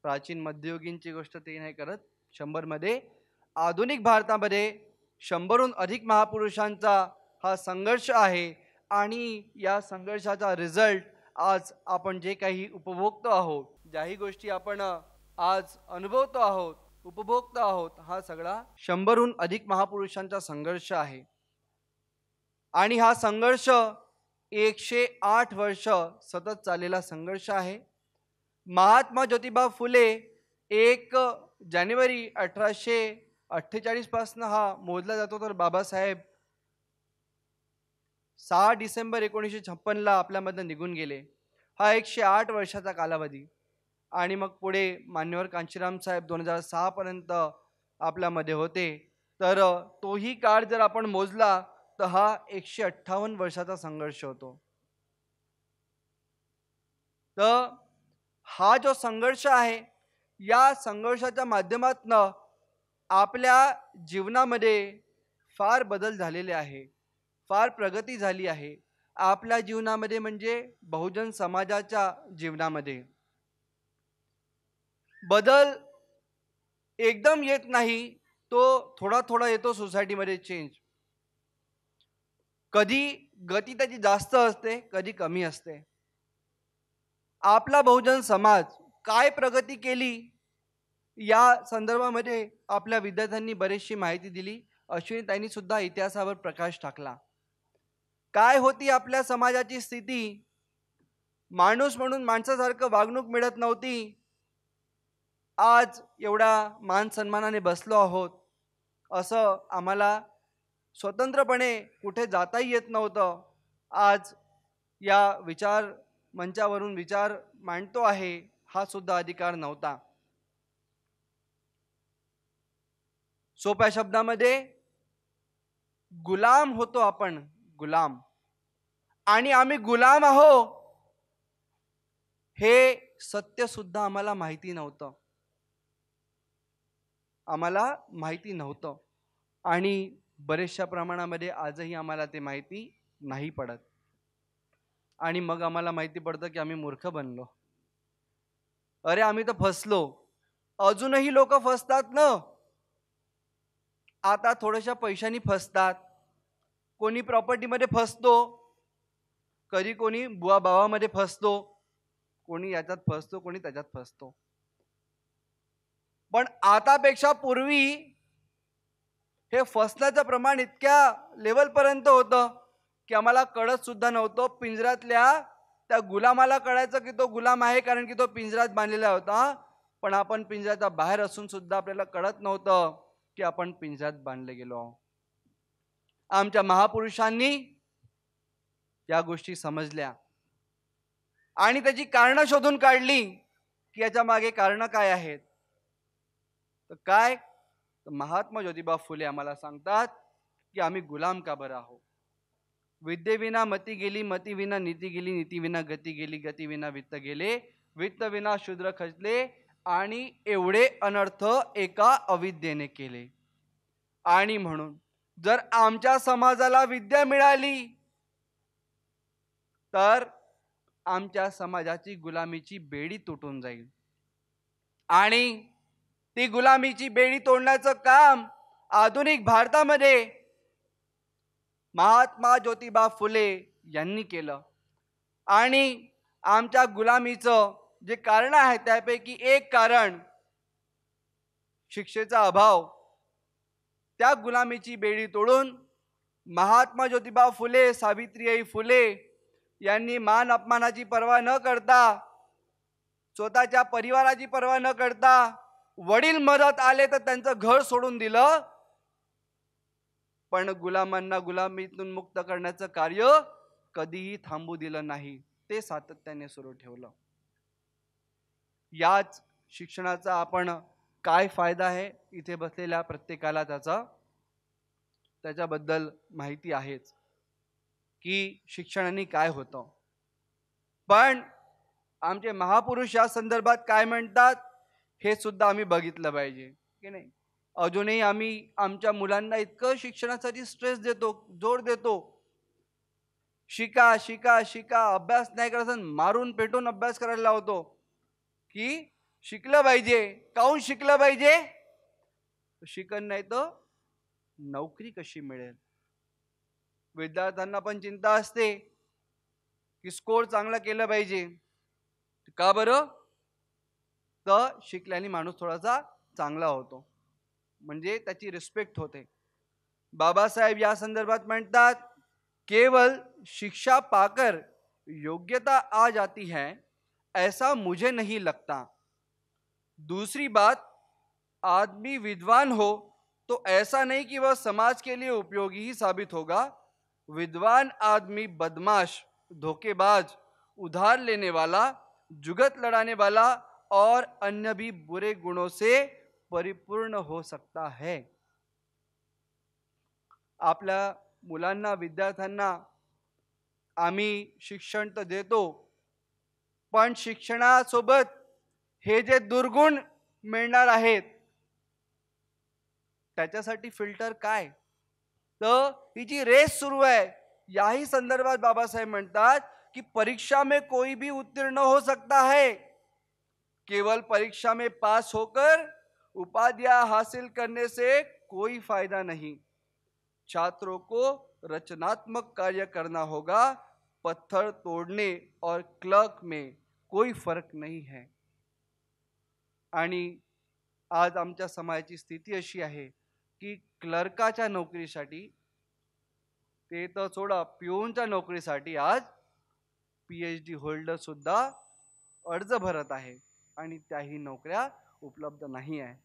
प्राचीन मध्ययुगीनची गोष्ट ते नाही करत, 100 मध्ये आधुनिक भारतामध्ये 100हून अधिक महापुरुषांचा हा संघर्ष आहे. आणि या संघर्षाचा रिझल्ट आज आपण जे काही उपभोगतो आहोत, ज्याही गोष्टी आपण आज अनुभवतो आहोत, उपभोगतो आहोत, हा सगळा 100हून अधिक महापुरुषांचा संघर्ष आहे. आणि हा संघर्ष 108 वर्ष सतत चाललेला संघर्ष आहे. महात्मा ज्योतिबा फुले 1 जानेवारी 1848 पासून हा मोजला जातो, तर बाबासाहेब 6 डिसेंबर 1956 आपल्यामधून निघून गेले. हा 108 वर्षाचा कालावधी. आणि मग पुढे मान्यवर कांशीराम साहेब 2006 पर्यंत आपल्यामध्ये होते. तर तोही काळ जर आपण मोजला तर हा 158 वर्षाचा संघर्ष होतो. तर हा जो संघर्ष आहे, या संघर्षाच्या माध्यमातून आपल्या जीवनामध्ये फार बदल झालेले आहे, फार प्रगती झाली आहे. आपल्या जीवनामध्ये म्हणजे बहुजन समाजाच्या जीवनामध्ये बदल एकदम येत नाही, तो थोडा थोडा येतो सोसायटीमध्ये चेंज. कधी गती त्याची जास्त असते, कधी कमी असते. आपला बहुजन समाज काय प्रगती केली या संदर्भामध्ये आपल्या विद्यार्थ्यांनी बरीचशी माहिती दिली. अश्विनीताईंनी सुद्धा इतिहासावर प्रकाश टाकला. काय होती आपल्या समाजाची स्थिती, माणूस म्हणून माणसासारखं वागणूक मिळत नव्हती. आज एवढा मान सन्मानाने बसलो आहोत, असं आम्हाला स्वतंत्रपणे कुठे जाताही येत नव्हतं. आज या विचार मंचावरून विचार मांडतो आहे, हा सुद्धा अधिकार नव्हता. सोप्या शब्दामध्ये गुलाम होतो आपण, गुलाम. आणि आम्ही गुलाम आहो हे सत्य सुद्धा आम्हाला माहिती नव्हतं, आम्हाला माहिती नव्हतं. आणि बरेचशा प्रमाणामध्ये आजही आम्हाला ते माहिती नाही पडत. आणि मग आम्हाला माहिती पडतं की आम्ही मूर्ख बनलो. अरे आम्ही तर फसलो. अजूनही लोक फसतात ना. आता थोड्याशा पैशानी फसतात, कोणी प्रॉपर्टीमध्ये फसतो, कधी कोणी बुवा भावामध्ये फसतो, कोणी याच्यात फसतो, कोणी त्याच्यात फसतो. पण आतापेक्षा पूर्वी हे फसण्याचं प्रमाण इतक्या लेवलपर्यंत होतं की आम्हाला कळत सुद्धा नव्हतं. पिंजऱ्यातल्या त्या गुलामाला कळायचं की तो गुलाम आहे, कारण की तो पिंजऱ्यात बांधलेला होता. पण आपण पिंजऱ्याच्या बाहेर असून सुद्धा आपल्याला कळत नव्हतं की आपण पिंजऱ्यात बांधले गेलो आहोत. आमच्या महापुरुषांनी या गोष्टी समजल्या आणि त्याची कारणं शोधून काढली की याच्या मागे कारणं काय आहेत. तर काय, तर महात्मा ज्योतिबा फुले आम्हाला सांगतात की आम्ही गुलाम का बरं आहोत. विद्येविना मती गेली, मतीविना नीती गेली, नीतीविना गती गेली, गतीविना वित्त गेले, वित्तविना शूद्र खचले, आणि एवढे अनर्थ एका अविद्येने केले. आणि म्हणून जर आमच्या समाजाला विद्या मिळाली तर आमच्या समाजाची गुलामीची बेडी तुटून जाईल. आणि ती गुलामीची बेडी तोडण्याचं काम आधुनिक भारतामध्ये महात्मा ज्योतिबा फुले यांनी केलं. आणि आमच्या गुलामीचं जे कारण आहे त्यापैकी एक कारण शिक्षेचा अभाव. त्या गुलामीची बेडी तोडून महात्मा ज्योतिबा फुले, सावित्रीबाई फुले यांनी मान अपमानाची पर्वा न करता, स्वतःच्या परिवाराची पर्वा न करता, वडील मदत आले तर त्यांचं घर सोडून दिलं, पण गुलामांना गुलामीतून मुक्त करण्याचं कार्य कधीही थांबू दिलं नाही. ते सातत्याने सुरू ठेवलं. याच शिक्षणाचा आपण काय फायदा आहे, इथे बसलेल्या प्रत्येकाला त्याच्याबद्दल माहिती आहेच की शिक्षणाने काय होतं. पण आमचे महापुरुष या संदर्भात काय म्हणतात हे सुद्धा आम्ही बघितलं पाहिजे की नाही. अजूनही आम्ही आमच्या मुलांना इतकं शिक्षणासाठी स्ट्रेस देतो, जोर देतो, शिका शिका शिका, अभ्यास नाही करायचा मारून पेटून अभ्यास करायला लावतो की शिकलं पाहिजे. काहून शिकलं पाहिजे? शिकन नाही तर नोकरी कशी मिळेल. विद्यार्थ्यांना पण चिंता असते की स्कोर चांगला केलं पाहिजे. का बरं? तर शिकल्याने माणूस थोडासा चांगला होतो, म्हणजे त्याची रिस्पेक्ट होते. बाबासाहेब या संदर्भात म्हणतात, केवल शिक्षा पाकर योग्यता आ जाती है ऐसा मुझे नहीं लगता. दूसरी बात, आदमी विद्वान हो तो ऐसा नहीं कि वह समाज के लिए उपयोगी ही साबित होगा. विद्वान आदमी बदमाश, धोखेबाज, उधार लेने वाला, जुगत लड़ाने वाला और अन्य भी बुरे गुणों से परिपूर्ण हो सकता है. आपल्या मुलांना, विद्यार्थ्यांना आम्ही शिक्षण तर देतो, पण शिक्षणासोबत हे जे दुर्गुण मिळणार आहेत त्याच्यासाठी फिल्टर काय? तर ही जी रेस सुरू आहे याही संदर्भात बाबासाहेब म्हणतात कि परीक्षा में कोई भी उत्तीर्ण हो सकता है, केवल परीक्षा में पास होकर उपाधियां हासिल करने से कोई फायदा नहीं. छात्रों को रचनात्मक कार्य करना होगा. पत्थर तोड़ने और क्लर्क में कोई फर्क नहीं है. आणि आज आमच्या समाजाची स्थिती अशी आहे की क्लर्काच्या नोकरीसाठी, ते तर सोडा, पिऊनच्या नोकरीसाठी आज PhD होल्डर सुद्धा अर्ज भरत आहे आणि त्याही नोकऱ्या उपलब्ध नाही आहे.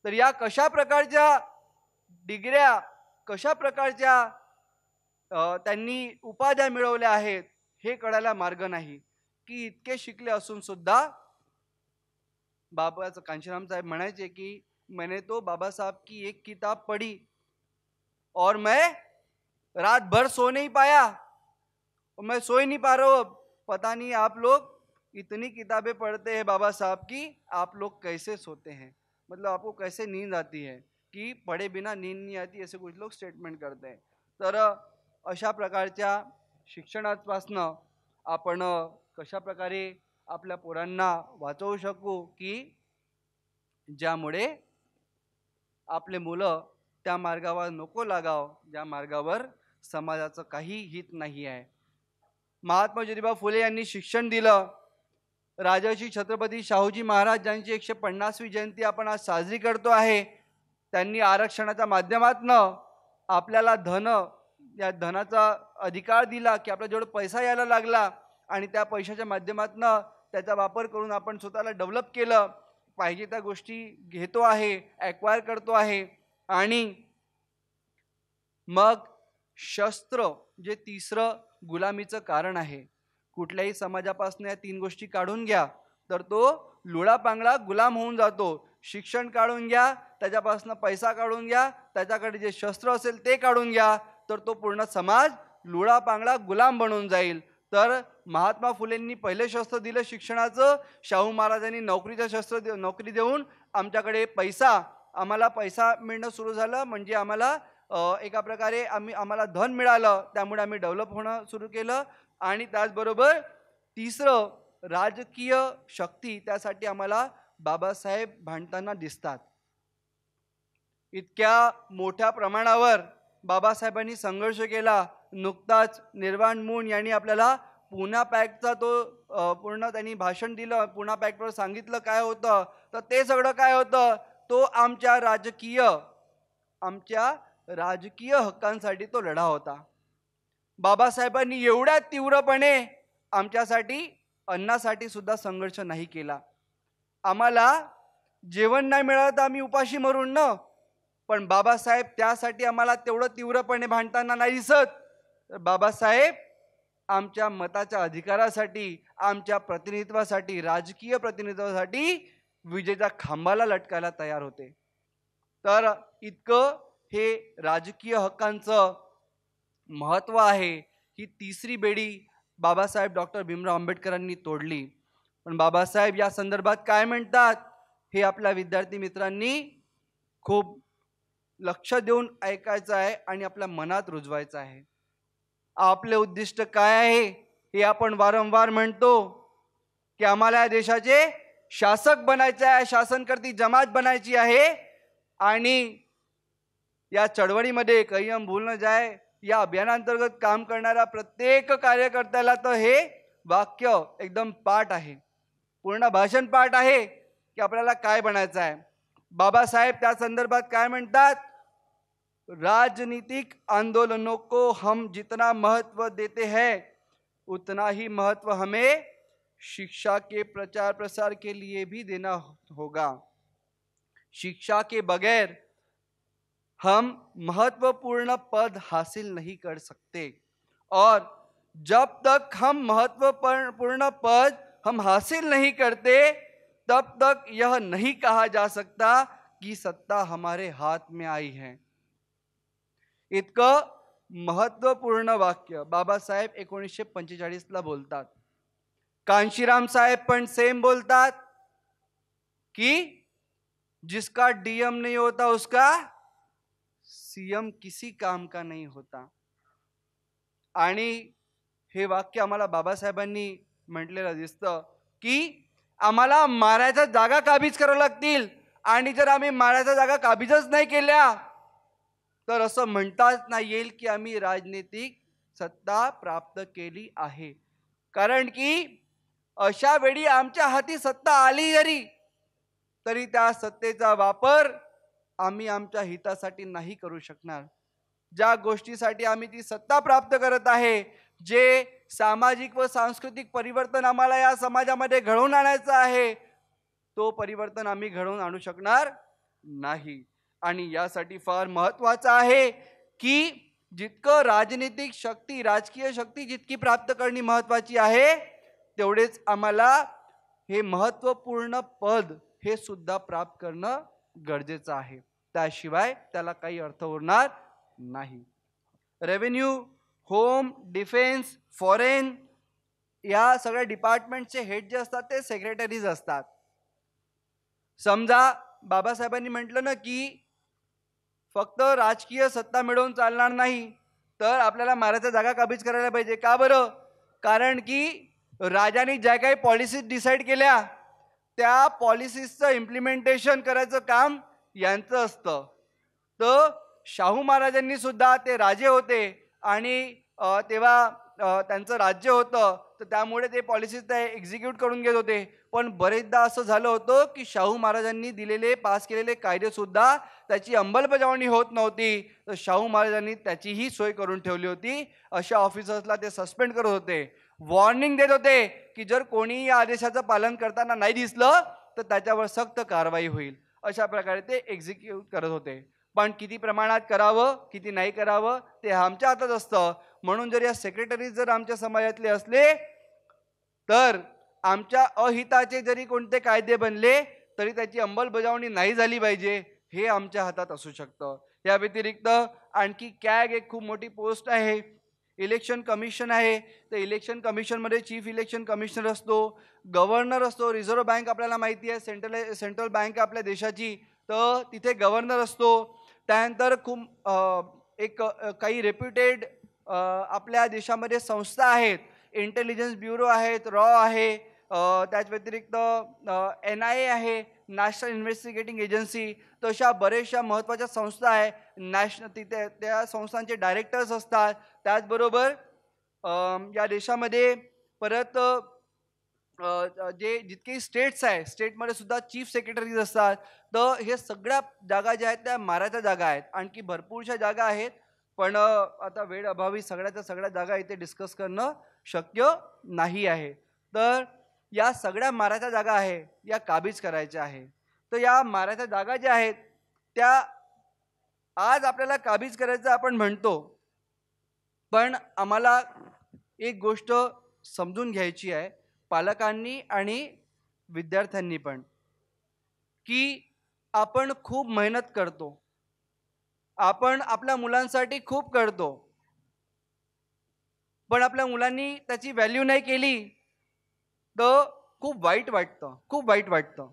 तर या कशा प्रकारच्या डिग्र्या, कशा प्रकारच्या त्यांनी उपाध्या मिळवल्या आहेत हे कळायला मार्ग नाही की इतके शिकले असून सुद्धा. बाबा कांशीराम साहेब म्हणायचे की मैंने तो बाबा साहब की एक किताब पढ़ी और मैं रात भर सो नहीं पाया, और मैं सो ही नहीं पा रहा हूँ. पता नहीं आप लोग इतनी किताबें पढ़ते हैं बाबा साहब की, आप लोग कैसे सोते हैं, मतलब आपको कैसे नींद आती है, की पढ़े बिना नींद नहीं आती, ऐसे कुछ लोग स्टेटमेंट करते हैं. तर अशा प्रकारच्या शिक्षणापासनं आपण कशा प्रकारे आपल्या पोरांना वाचवू शकू की ज्यामुळे आपले मुलं त्या मार्गावर नको लागाव ज्या मार्गावर समाजाचं काही हित नाही आहे. महात्मा ज्योतिबा फुले यांनी शिक्षण दिलं. राजर्षी छत्रपती शाहूजी महाराज यांची 150वी जयंती आपण आज साजरी करतो आहे. त्यांनी आरक्षणाच्या माध्यमातून आपल्याला या धनाचा अधिकार दिला की आपला जेवढा पैसा यायला लागला आणि त्या पैशाच्या माध्यमातून त्याचा वापर करून आपण स्वतःला डेव्हलप केलं. पाहिजे त्या गोष्टी घेतो आहे, ॲक्वायर करतो आहे. आणि मग शस्त्र जे तिसरं गुलामीचं कारण आहे. कुठल्याही समाजापासून या 3 गोष्टी काढून घ्या तर तो लुळापांगळा गुलाम होऊन जातो. शिक्षण काढून घ्या, त्याच्यापासून पैसा काढून घ्या, त्याच्याकडे जे शस्त्र असेल ते काढून घ्या, तर तो पूर्ण समाज लुळापांगळा गुलाम बनून जाईल. तर महात्मा फुलेंनी पहिले शस्त्र दिलं शिक्षणाचं. शाहू महाराजांनी नोकरी देऊन आमच्याकडे आम्हाला पैसा मिळणं सुरू झालं. म्हणजे आम्हाला एका प्रकारे आम्हाला धन मिळालं. त्यामुळे आम्ही डेव्हलप होणं सुरू केलं. आणि त्याचबरोबर तिसरं राजकीय शक्ती, त्यासाठी आम्हाला बाबासाहेब भांडताना दिसतात. इतक्या मोठ्या प्रमाणावर बाबासाहेबांनी संघर्ष केला. नुकताच निर्वाण मून यांनी आपल्याला पुणा पॅक्टचा तो पूर्ण त्यांनी भाषण दिलं. पुणा पॅक्टवर सांगितलं काय होतं, तर ते सगळं काय होतं, तो आमच्या राजकीय हक्कांसाठी तो लढा होता. बाबासाहेबांनी एवढ्या तीव्रपणे आमच्यासाठी अन्नासाठी सुद्धा संघर्ष नाही केला. आम्हाला जेवण नाही मिळालं तर आम्ही उपाशी मरून न, पण बाबासाहेब त्यासाठी आम्हाला तेवढं तीव्रपणे भांडताना नाही दिसत. तर बाबासाहेब आमच्या मताच्या अधिकारासाठी, आमच्या प्रतिनिधित्वासाठी, राजकीय प्रतिनिधित्वासाठी विजेच्या खांबाला लटकायला तयार होते. तर इतकं हे राजकीय हक्कांचं महत्त्व आहे. ही तिसरी बेडी बाबासाहेब डॉक्टर भीमराव आंबेडकरांनी तोडली. पण बाबासाहेब या संदर्भात काय म्हणतात हे आपल्या विद्यार्थी मित्रांनी खूप लक्ष देऊन ऐकायचं आहे आणि आपल्या मनात रुजवायचं आहे. आपले उद्दिष्ट काय आहे हे आपण वारंवार म्हणतो की आम्हाला या देशाचे शासक बनायचे आहे, शासनकर्ती जमात बनायची आहे. आणि या चळवळीमध्ये कहीं हम भूल न जाए या अभियानांतर्गत काम करणाऱ्या प्रत्येक कार्यकर्त्याला तर हे वाक्य एकदम पाठ आहे, पूर्ण भाषण पाठ आहे की आपल्याला काय बनायचं आहे. बाबासाहेब त्या संदर्भात काय म्हणतात, राजनीतिक आंदोलनों को हम जितना महत्व देते हैं उतना ही महत्व हमें शिक्षा के प्रचार प्रसार के लिए भी देना होगा. शिक्षा के बगैर हम महत्वपूर्ण पद हासिल नहीं कर सकते, और जब तक हम महत्वपूर्ण पद हम हासिल नहीं करते तब तक यह नहीं कहा जा सकता की सत्ता हमारे हात में आई है. इतकं महत्वपूर्ण वाक्य बाबासाहेब 1945 ला बोलतात. कांशीराम साहेब पण सेम बोलतात की जिसका डीएम नहीं होता उसका सीएम किसी काम का नहीं होता. आणि हे वाक्य आम्हाला बाबासाहेबांनी म्हटलेलं दिसतं की आम्हाला मारायच्या जागा काबीज कराव्या लागतील, आणि जर आम्ही मारायच्या जागा काबीजच नाही केल्या तर असं म्हणताच नाही येईल की आम्ही राजनीतिक सत्ता प्राप्त केली आहे. कारण की अशा वेळी आमच्या हाती सत्ता आली तरी त्या सत्तेचा वापर आम्ही आमच्या हितासाठी नाही करू शकणार. ज्या गोष्टीसाठी आम्ही ती सत्ता प्राप्त करत आहे, जे सामाजिक व सांस्कृतिक परिवर्तन आम्हाला या समाजामध्ये घडवून आणायचं आहे, तो परिवर्तन आम्ही घडवून आणू शकणार नाही. आणि यासाठी फार महत्त्वाचं आहे की जितकं राजकीय शक्ती जितकी प्राप्त करणे महत्त्वाची आहे, तेवढेच आम्हाला हे महत्त्वपूर्ण पद हे सुद्धा प्राप्त करणं गरजेचं आहे. त्याशिवाय त्याला काही अर्थ उरणार नाही. रेव्हेन्यू, होम, डिफेन्स, फॉरेन या सगळ्या डिपार्टमेंटचे हेड जे असतात ते सेक्रेटरीज असतात. समजा बाबासाहेबांनी म्हटलं ना की फक्त राजकीय सत्ता मिळवून चालणार नाही, तर आपल्याला मारायच्या जागा काबीज करायला पाहिजे. का बरं? कारण की राजाने ज्या काही पॉलिसीज डिसाईड केल्या त्या पॉलिसीजचं इम्प्लिमेंटेशन करायचं काम यांचं असतं. तर शाहू महाराजांनी सुद्धा, ते राजे होते आणि तेव्हा त्यांचं राज्य होतं, तर त्यामुळे ते पॉलिसीज ते एक्झिक्यूट करून घेत होते. पण बरेचदा असं झालं होतं की शाहू महाराजांनी दिलेले पास केलेले कायदेसुद्धा त्याची अंमलबजावणी होत नव्हती. तर शाहू महाराजांनी त्याचीही सोय करून ठेवली होती. अशा ऑफिसर्सला ते सस्पेंड करत होते, वॉर्निंग देत होते की जर कोणी या आदेशाचं पालन करताना नाही दिसलं तर त्याच्यावर सक्त कारवाई होईल. अशा प्रकारे ते एक्झिक्यूट करत होते. पण किती प्रमाणात करावं, किती नाही करावं ते आमच्या हातात असतं. म्हणून जर या सेक्रेटरी जर आमच्या समाजातले असले तर आमच्या अहिताचे जरी कोणते कायदे बनले तरी त्याची अंमलबजावणी नाही झाली पाहिजे, हे आमच्या हातात असू शकतं. या व्यतिरिक्त आणखी कॅग एक खूप मोठी पोस्ट आहे, इलेक्शन कमिशन आहे. तर इलेक्शन कमिशनमध्ये चीफ इलेक्शन कमिशनर असतो, गव्हर्नर असतो, रिझर्व्ह बँक आपल्याला माहिती आहे सेंट्रल बँक आपल्या देशाची, तर तिथे गव्हर्नर असतो. त्यानंतर काही रेप्युटेड आपल्या देशामध्ये संस्था आहेत, इंटेलिजन्स ब्युरो आहेत, रॉ आहे, त्याच व्यतिरिक्त NIA आहे, नॅशनल इन्व्हेस्टिगेटिंग एजन्सी. तशा बऱ्याचशा महत्त्वाच्या संस्था आहे. तिथे त्या संस्थांचे डायरेक्टर्स असतात. त्याचबरोबर या देशामध्ये परत जितके स्टेट्स आहे, स्टेटमध्ये सुद्धा चीफ सेक्रेटरीज असतात. तर हे सगळ्या जागा ज्या आहेत त्या माराच्या जागा आहेत. आणखी भरपूरशा जागा आहेत, पण आता वेळ अभावी सगळ्याच्या सगळ्या जागा इथे डिस्कस करणं शक्य नाही आहे. तर या सगळ्या माराच्या जागा आहे या काबीज करायच्या आहे. तर या माराच्या जागा ज्या आहेत त्या आज आपल्याला काबीज करायचं आपण म्हणतो, पण आम्हाला एक गोष्ट समजून घ्यायची आहे, पालकांनी आणि विद्यार्थ्यांनी पण, की आपण खूप मेहनत करतो, आपण आपल्या मुलांसाठी खूप करतो, पण आपल्या मुलांनी त्याची व्हॅल्यू नाही केली तर खूप वाईट वाटतं, खूप वाईट वाटतं.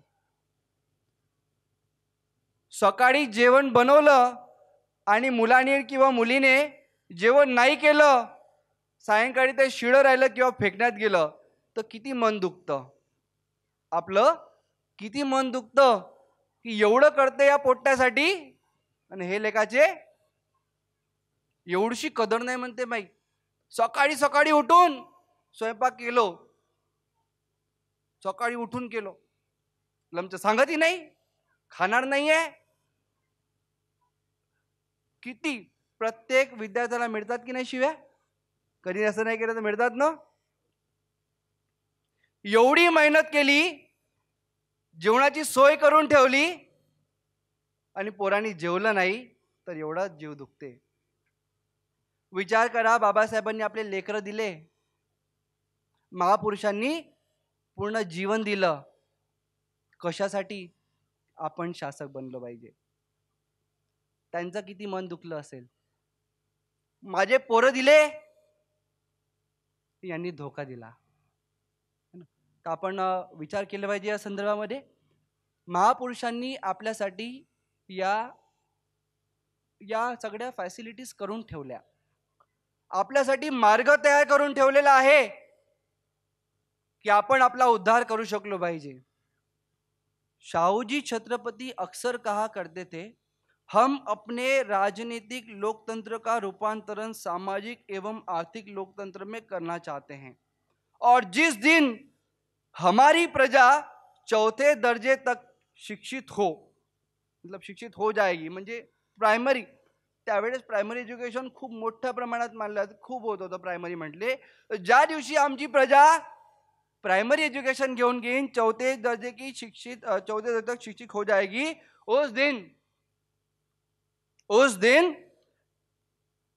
सकाळी जेवण बनवलं आणि मुलाने किंवा मुलीने जेवण नाही केलं, सायंकाळी ते शिळं राहिलं किंवा फेकण्यात गेलं तर किती मन दुखतं आपलं, किती मन दुखतं की एवढं करते या पोट्ट्यासाठी आणि हे लेकाचे एवढीशी कदर नाही म्हणते बाई. सकाळी सकाळी उठून स्वयंपाक केलो, सकाळी उठून केलो, लमचं सांगतही नाही, खाणार नाहीये. किती प्रत्येक विद्यार्थ्याला मिळतात की नाही शिव्या? कधी असं नाही केलं तर मिळतात ना. एवढी मेहनत केली, जेवणाची सोय करून ठेवली आणि पोरांनी जेवलं नाही तर एवढा जीव दुखते. विचार करा, बाबासाहेबांनी आपले लेकरं दिले, महापुरुषांनी पूर्ण जीवन दिलं, कशासाठी? आपण शासक बनलो पाहिजे. त्यांचं किती मन दुखलं असेल. माझे पोरं दिले, यांनी धोका दिला. तर आपण विचार केला पाहिजे या संदर्भामध्ये. महापुरुषांनी आपल्यासाठी या सगळ्या फॅसिलिटीज करून ठेवल्या, आपल्यासाठी मार्ग तयार करून ठेवलेला आहे की आपण आपला उद्धार करू शकलो पाहिजे. शाहूजी छत्रपति अक्सर कहा करते थे, हम अपने राजनीतिक लोकतंत्र का रूपांतरण सामाजिक एवं आर्थिक लोकतंत्र में करना चाहते हैं, और जिस दिन हमारी प्रजा चौथे दर्जे तक शिक्षित हो, मतलब शिक्षित हो जाएगी, म्हणजे प्रायमरी, त्यावेळेस प्रायमरी एज्युकेशन खूप मोठ्या प्रमाणात मानलं खूप होत होतं प्रायमरी म्हटले. ज्या दिवशी आमची प्रजा प्राइमरी एजुकेशन घेऊन घेईन, चौथे दर्जे तक शिक्षित हो जाएगी, उस दिन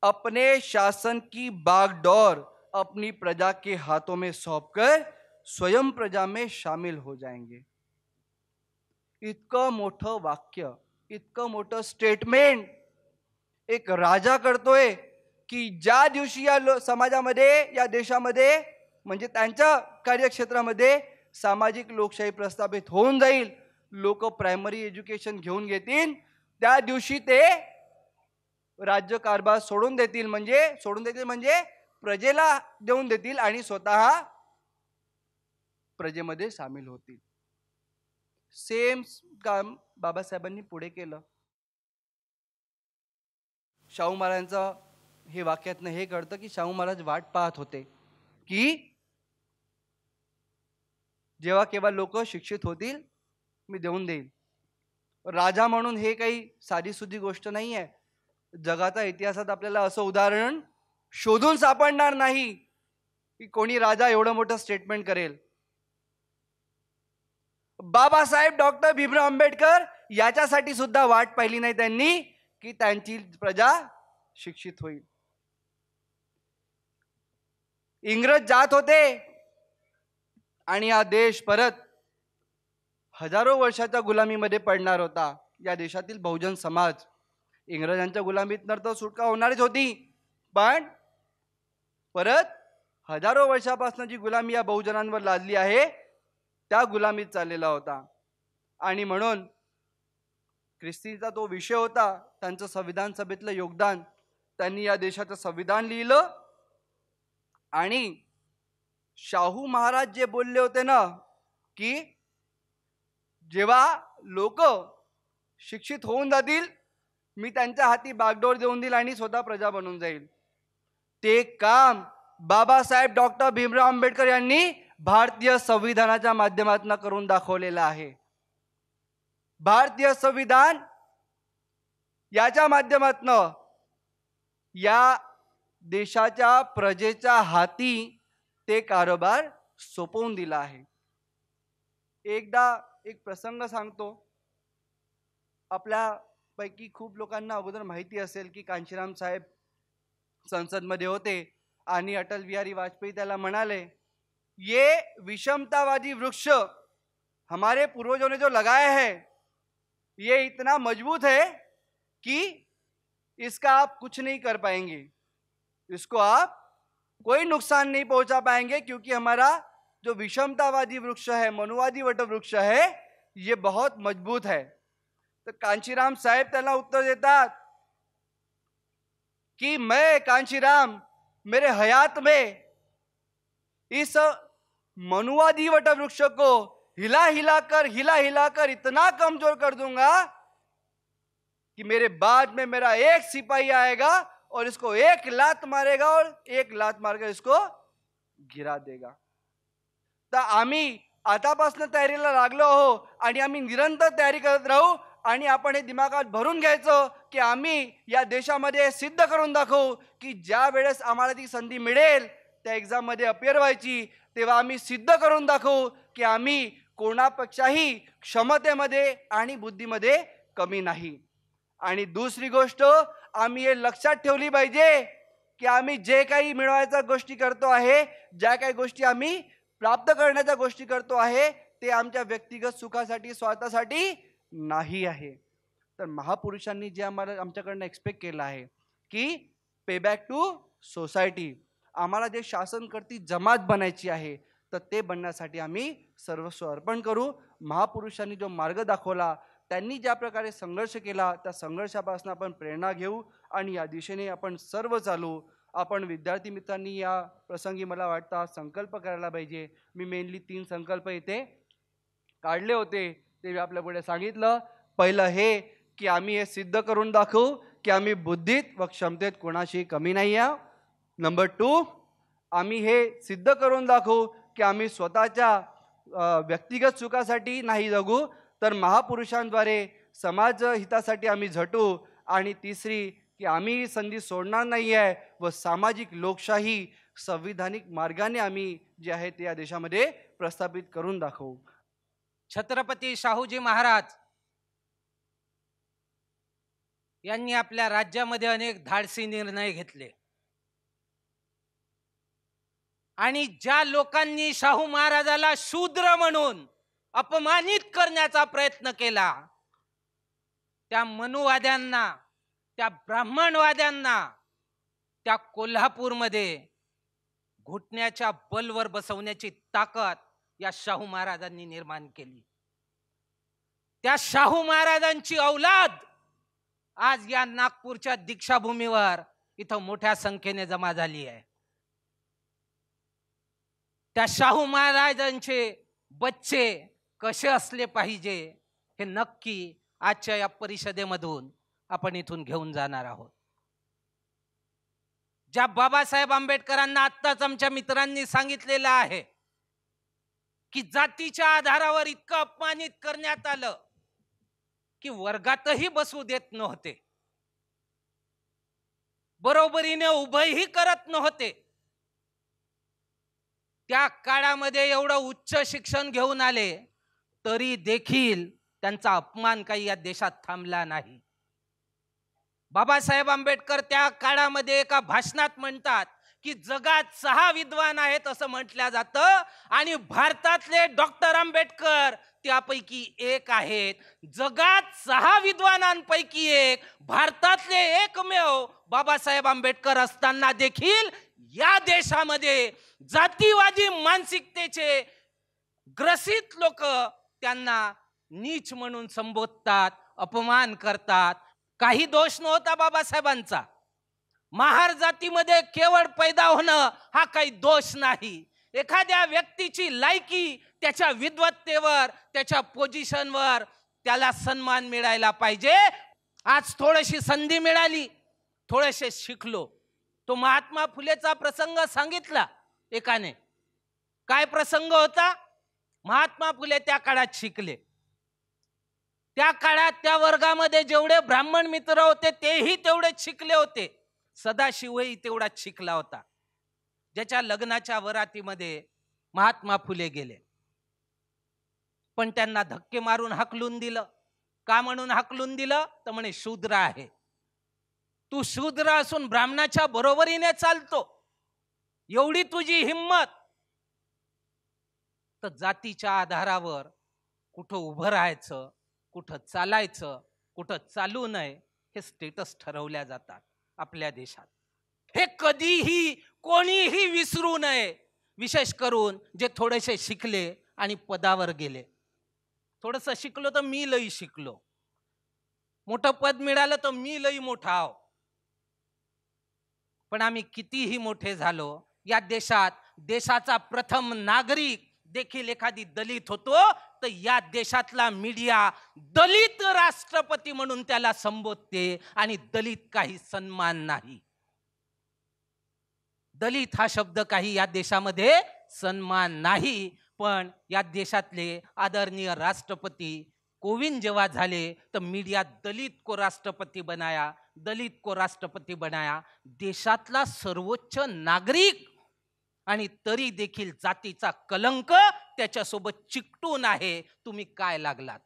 अपने शासन की बागडोर अपनी प्रजा के हाथों में सौंपकर स्वयं प्रजा में शामिल हो जाएंगे. इतकं मोठं वाक्य, इतकं मोठं स्टेटमेंट एक राजा करतोय की ज्या दिवशी या समाजामध्ये, या देशामध्ये, म्हणजे त्यांच्या कार्यक्षेत्रामध्ये सामाजिक लोकशाही प्रस्थापित होऊन जाईल, लोक प्रायमरी एज्युकेशन घेऊन घेतील, त्या दिवशी ते राज्यकारभार सोडून देतील. म्हणजे प्रजेला देऊन देतील आणि स्वतः प्रजेमध्ये सामील होतील. सेम काम बाबासाहेबांनी पुढे केलं. शाहू महाराजांचं हे वाक्यातनं हे कळतं की शाहू महाराज वाट पाहत होते की जेव्हा केव्हा लोक शिक्षित होतील मी देऊन देईल. राजा म्हणून हे काही साधीसुधी गोष्ट नाही आहे. जगाच्या इतिहासात आपल्याला असं उदाहरण शोधून सापडणार नाही की कोणी राजा एवढं मोठं स्टेटमेंट करेल. बाबासाहेब डॉक्टर भीमराव आंबेडकर याच्यासाठी सुद्धा वाट पाहिली नाही त्यांनी की त्यांची प्रजा शिक्षित होईल. इंग्रज जात होते आणि हा देश परत हजारो वर्षाच्या गुलामीमध्ये पडणार होता. या देशातील बहुजन समाज इंग्रजांच्या गुलामीतनं तर सुटका होणारच होती, पण परत हजारो वर्षापासून जी गुलामी या बहुजनांवर लादली आहे त्या गुलामीत चाललेला होता. आणि म्हणून ख्रिस्तीचा तो विषय होता, त्यांचं संविधान सभेतलं योगदान. त्यांनी या देशाचं संविधान लिहिलं आणि शाहू महाराज जे बोलले होते ना की जेव्हा लोक शिक्षित होऊन जातील मी त्यांच्या हाती बागडोर देऊन देईल आणि स्वतः प्रजा बनून जाईल, ते काम बाबासाहेब डॉक्टर भीमराव आंबेडकर यांनी भारतीय संविधानाच्या माध्यमातून करून दाखवलेलं आहे. भारतीय संविधान याच्या माध्यमातून या देशाच्या प्रजेच्या हाती ते कारभार सोपवून दिला आहे. एकदा एक प्रसंग सांगतो. आपल्यापैकी खूप लोकांना अगोदर माहिती असेल की कांशीराम साहेब संसदमध्ये होते आणि अटल बिहारी वाजपेयी त्याला म्हणाले, ये विषमतावादी वृक्ष हमारे पूर्वजों ने जो लगाया है ये इतना मजबूत है कि इसका आप कुछ नहीं कर पाएंगे, इसको आप कोई नुकसान नहीं पहुंचा पाएंगे, क्योंकि हमारा जो विषमतावादी वृक्ष है, मनुवादी वट वृक्ष है, ये बहुत मजबूत है. तो कांशीराम साहेब त्याला उत्तर देतात कि मैं कांशीराम मेरे हयात में इस मनुवादी वट वृक्ष को हिला हिला कर इतना कमजोर कर दूंगा कि मेरे बाद में मेरा एक सिपाही आएगा और इसको एक लात मारेगा और एक लात मारकर इसको गिरा देगा. तर आम्ही आतापासून तयारीला लागलो हो आणि आम्ही निरंतर तयारी करत राहू आणि आपण हे दिमागात भरून घ्यायचं की आम्ही या देशामध्ये सिद्ध करून दाखवू की ज्या वेळेस आम्हाला ती संधी मिळेल त्या एक्झाम मध्ये अपियर व्हायची तेव्हा आम्ही सिद्ध करून दाखवू की आम्ही कोणापेक्षाही क्षमतेमध्ये आणि बुद्धीमध्ये कमी नाही. आणि दुसरी गोष्ट आम्ही हे लक्षात ठेवली पाहिजे की आम्ही जे काही मिळवायच्या गोष्टी करतो आहे, ज्या काही गोष्टी आम्ही प्राप्त करण्याच्या गोष्टी करतो आहे ते आमच्या व्यक्तिगत सुखासाठी स्वार्थासाठी नाही आहे. तर महापुरुषांनी जे आम्हाला आमच्याकडनं एक्सपेक्ट केलं आहे की पेबॅक टू सोसायटी, आम्हाला जे शासनकर्ती जमात बनायची आहे तर ते बनण्यासाठी आम्ही सर्वस्व अर्पण करू. महापुरुषांनी जो मार्ग दाखवला, त्यांनी ज्या प्रकारे संघर्ष केला त्या संघर्षापासून आपण प्रेरणा घेऊ आणि या दिशेने आपण सर्व चालू. आपण विद्यार्थी मित्रांनी या प्रसंगी मला वाटतं संकल्प करायला पाहिजे. मी मेनली 3 संकल्प इथे काढले होते ते मी आपल्या पुढे सांगितलं. पहिलं हे की आम्ही हे सिद्ध करून दाखवू की आम्ही बुद्धीत व क्षमतेत कोणाशी कमी नाही आहोत. नंबर 2, आम्ही हे सिद्ध करून दाखवू की आम्ही स्वतःच्या व्यक्तिगत सुखासाठी नाही जगू तर महापुरुषांद्वारे समाज हितासाठी आम्ही झटू. आणि तिसरी की आम्ही ही संधी सोडणार नाही आहे व सामाजिक लोकशाही संविधानिक मार्गाने आम्ही जे आहे ते या देशामध्ये प्रस्थापित करून दाखवू. छत्रपती शाहूजी महाराज यांनी आपल्या राज्यामध्ये अनेक धाडसी निर्णय घेतले आणि ज्या लोकांनी शाहू महाराजाला शूद्र म्हणून अपमानित करण्याचा प्रयत्न केला त्या मनुवाद्यांना, त्या ब्राह्मणवाद्यांना त्या कोल्हापूरमध्ये घुटण्याच्या बलवर बसवण्याची ताकद या शाहू महाराजांनी निर्माण केली. त्या शाहू महाराजांची औलाद आज या नागपूरच्या दीक्षाभूमीवर इथं मोठ्या संख्येने जमा झाली आहे. त्या शाहू महाराजांचे बच्चे कसे असले पाहिजे हे नक्की आजच्या या परिषदेमधून आपण इथून घेऊन जाणार आहोत. ज्या बाबासाहेब आंबेडकरांना आत्ताच आमच्या मित्रांनी सांगितलेलं आहे की जातीच्या आधारावर इतकं अपमानित करण्यात आलं की वर्गातही बसू देत नव्हते, बरोबरीने उभंही करत नव्हते. त्या काळामध्ये एवढं उच्च शिक्षण घेऊन आले तरी देखील त्यांचा अपमान काही या देशात थांबला नाही. बाबासाहेब आंबेडकर त्या काळामध्ये एका भाषणात म्हणतात की जगात 6 विद्वान आहेत असं म्हटलं जातं आणि भारतातले डॉक्टर आंबेडकर त्यापैकी एक आहेत. जगात 6 विद्वानांपैकी एक, भारतातले एकमेव बाबासाहेब आंबेडकर असताना देखील या देशामध्ये जातीवादी मानसिकतेचे ग्रसित लोक त्यांना नीच म्हणून संबोधतात, अपमान करतात. काही दोष नव्हता बाबासाहेबांचा. महार जातीमध्ये केवळ पैदा होणं हा काही दोष नाही. एखाद्या व्यक्तीची लायकी त्याच्या विद्वत्तेवर, त्याच्या पोझिशनवर त्याला सन्मान मिळायला पाहिजे. आज थोडीशी संधी मिळाली, थोडेसे शिकलो. तो महात्मा फुलेचा प्रसंग सांगितला एकाने. काय प्रसंग होता? महात्मा फुले त्या काळात शिकले. त्या काळात त्या वर्गामध्ये जेवढे ब्राह्मण मित्र होते तेही तेवढेच शिकले होते. सदाशिवही तेवढाच शिकला होता. ज्याच्या लग्नाच्या वरातीमध्ये महात्मा फुले गेले, पण त्यांना धक्के मारून हाकलून दिलं. का म्हणून हाकलून दिलं? तर म्हणे शूद्र आहे. तू शूद्र असून ब्राह्मणाच्या बरोबरीने चालतो, एवढी तुझी हिम्मत. तर जातीच्या आधारावर कुठं उभं राहायचं, कुठं चालायचं, कुठं चालू नये हे स्टेटस ठरवल्या जातात आपल्या देशात. हे कधीही कोणीही विसरू नये. विशेष करून जे थोडेसे शिकले आणि पदावर गेले. थोडंसं शिकलो तर मी लई शिकलो, मोठं पद मिळालं तर मी लई मोठा आहो. पण आम्ही कितीही मोठे झालो, या देशात देशाचा प्रथम नागरिक देखील एखादी दलित होतो तर या देशातला मीडिया दलित राष्ट्रपती म्हणून त्याला संबोधते आणि दलित काही सन्मान नाही. दलित हा शब्द काही या देशामध्ये सन्मान नाही. पण या देशातले आदरणीय राष्ट्रपती कोविंद जेव्हा झाले तर मीडिया दलित को राष्ट्रपती बनाया, दलित को राष्ट्रपती बनाया. देशातला सर्वोच्च नागरिक आणि तरी देखील जातीचा कलंक त्याच्यासोबत चिकटून आहे. तुम्ही काय लागलात?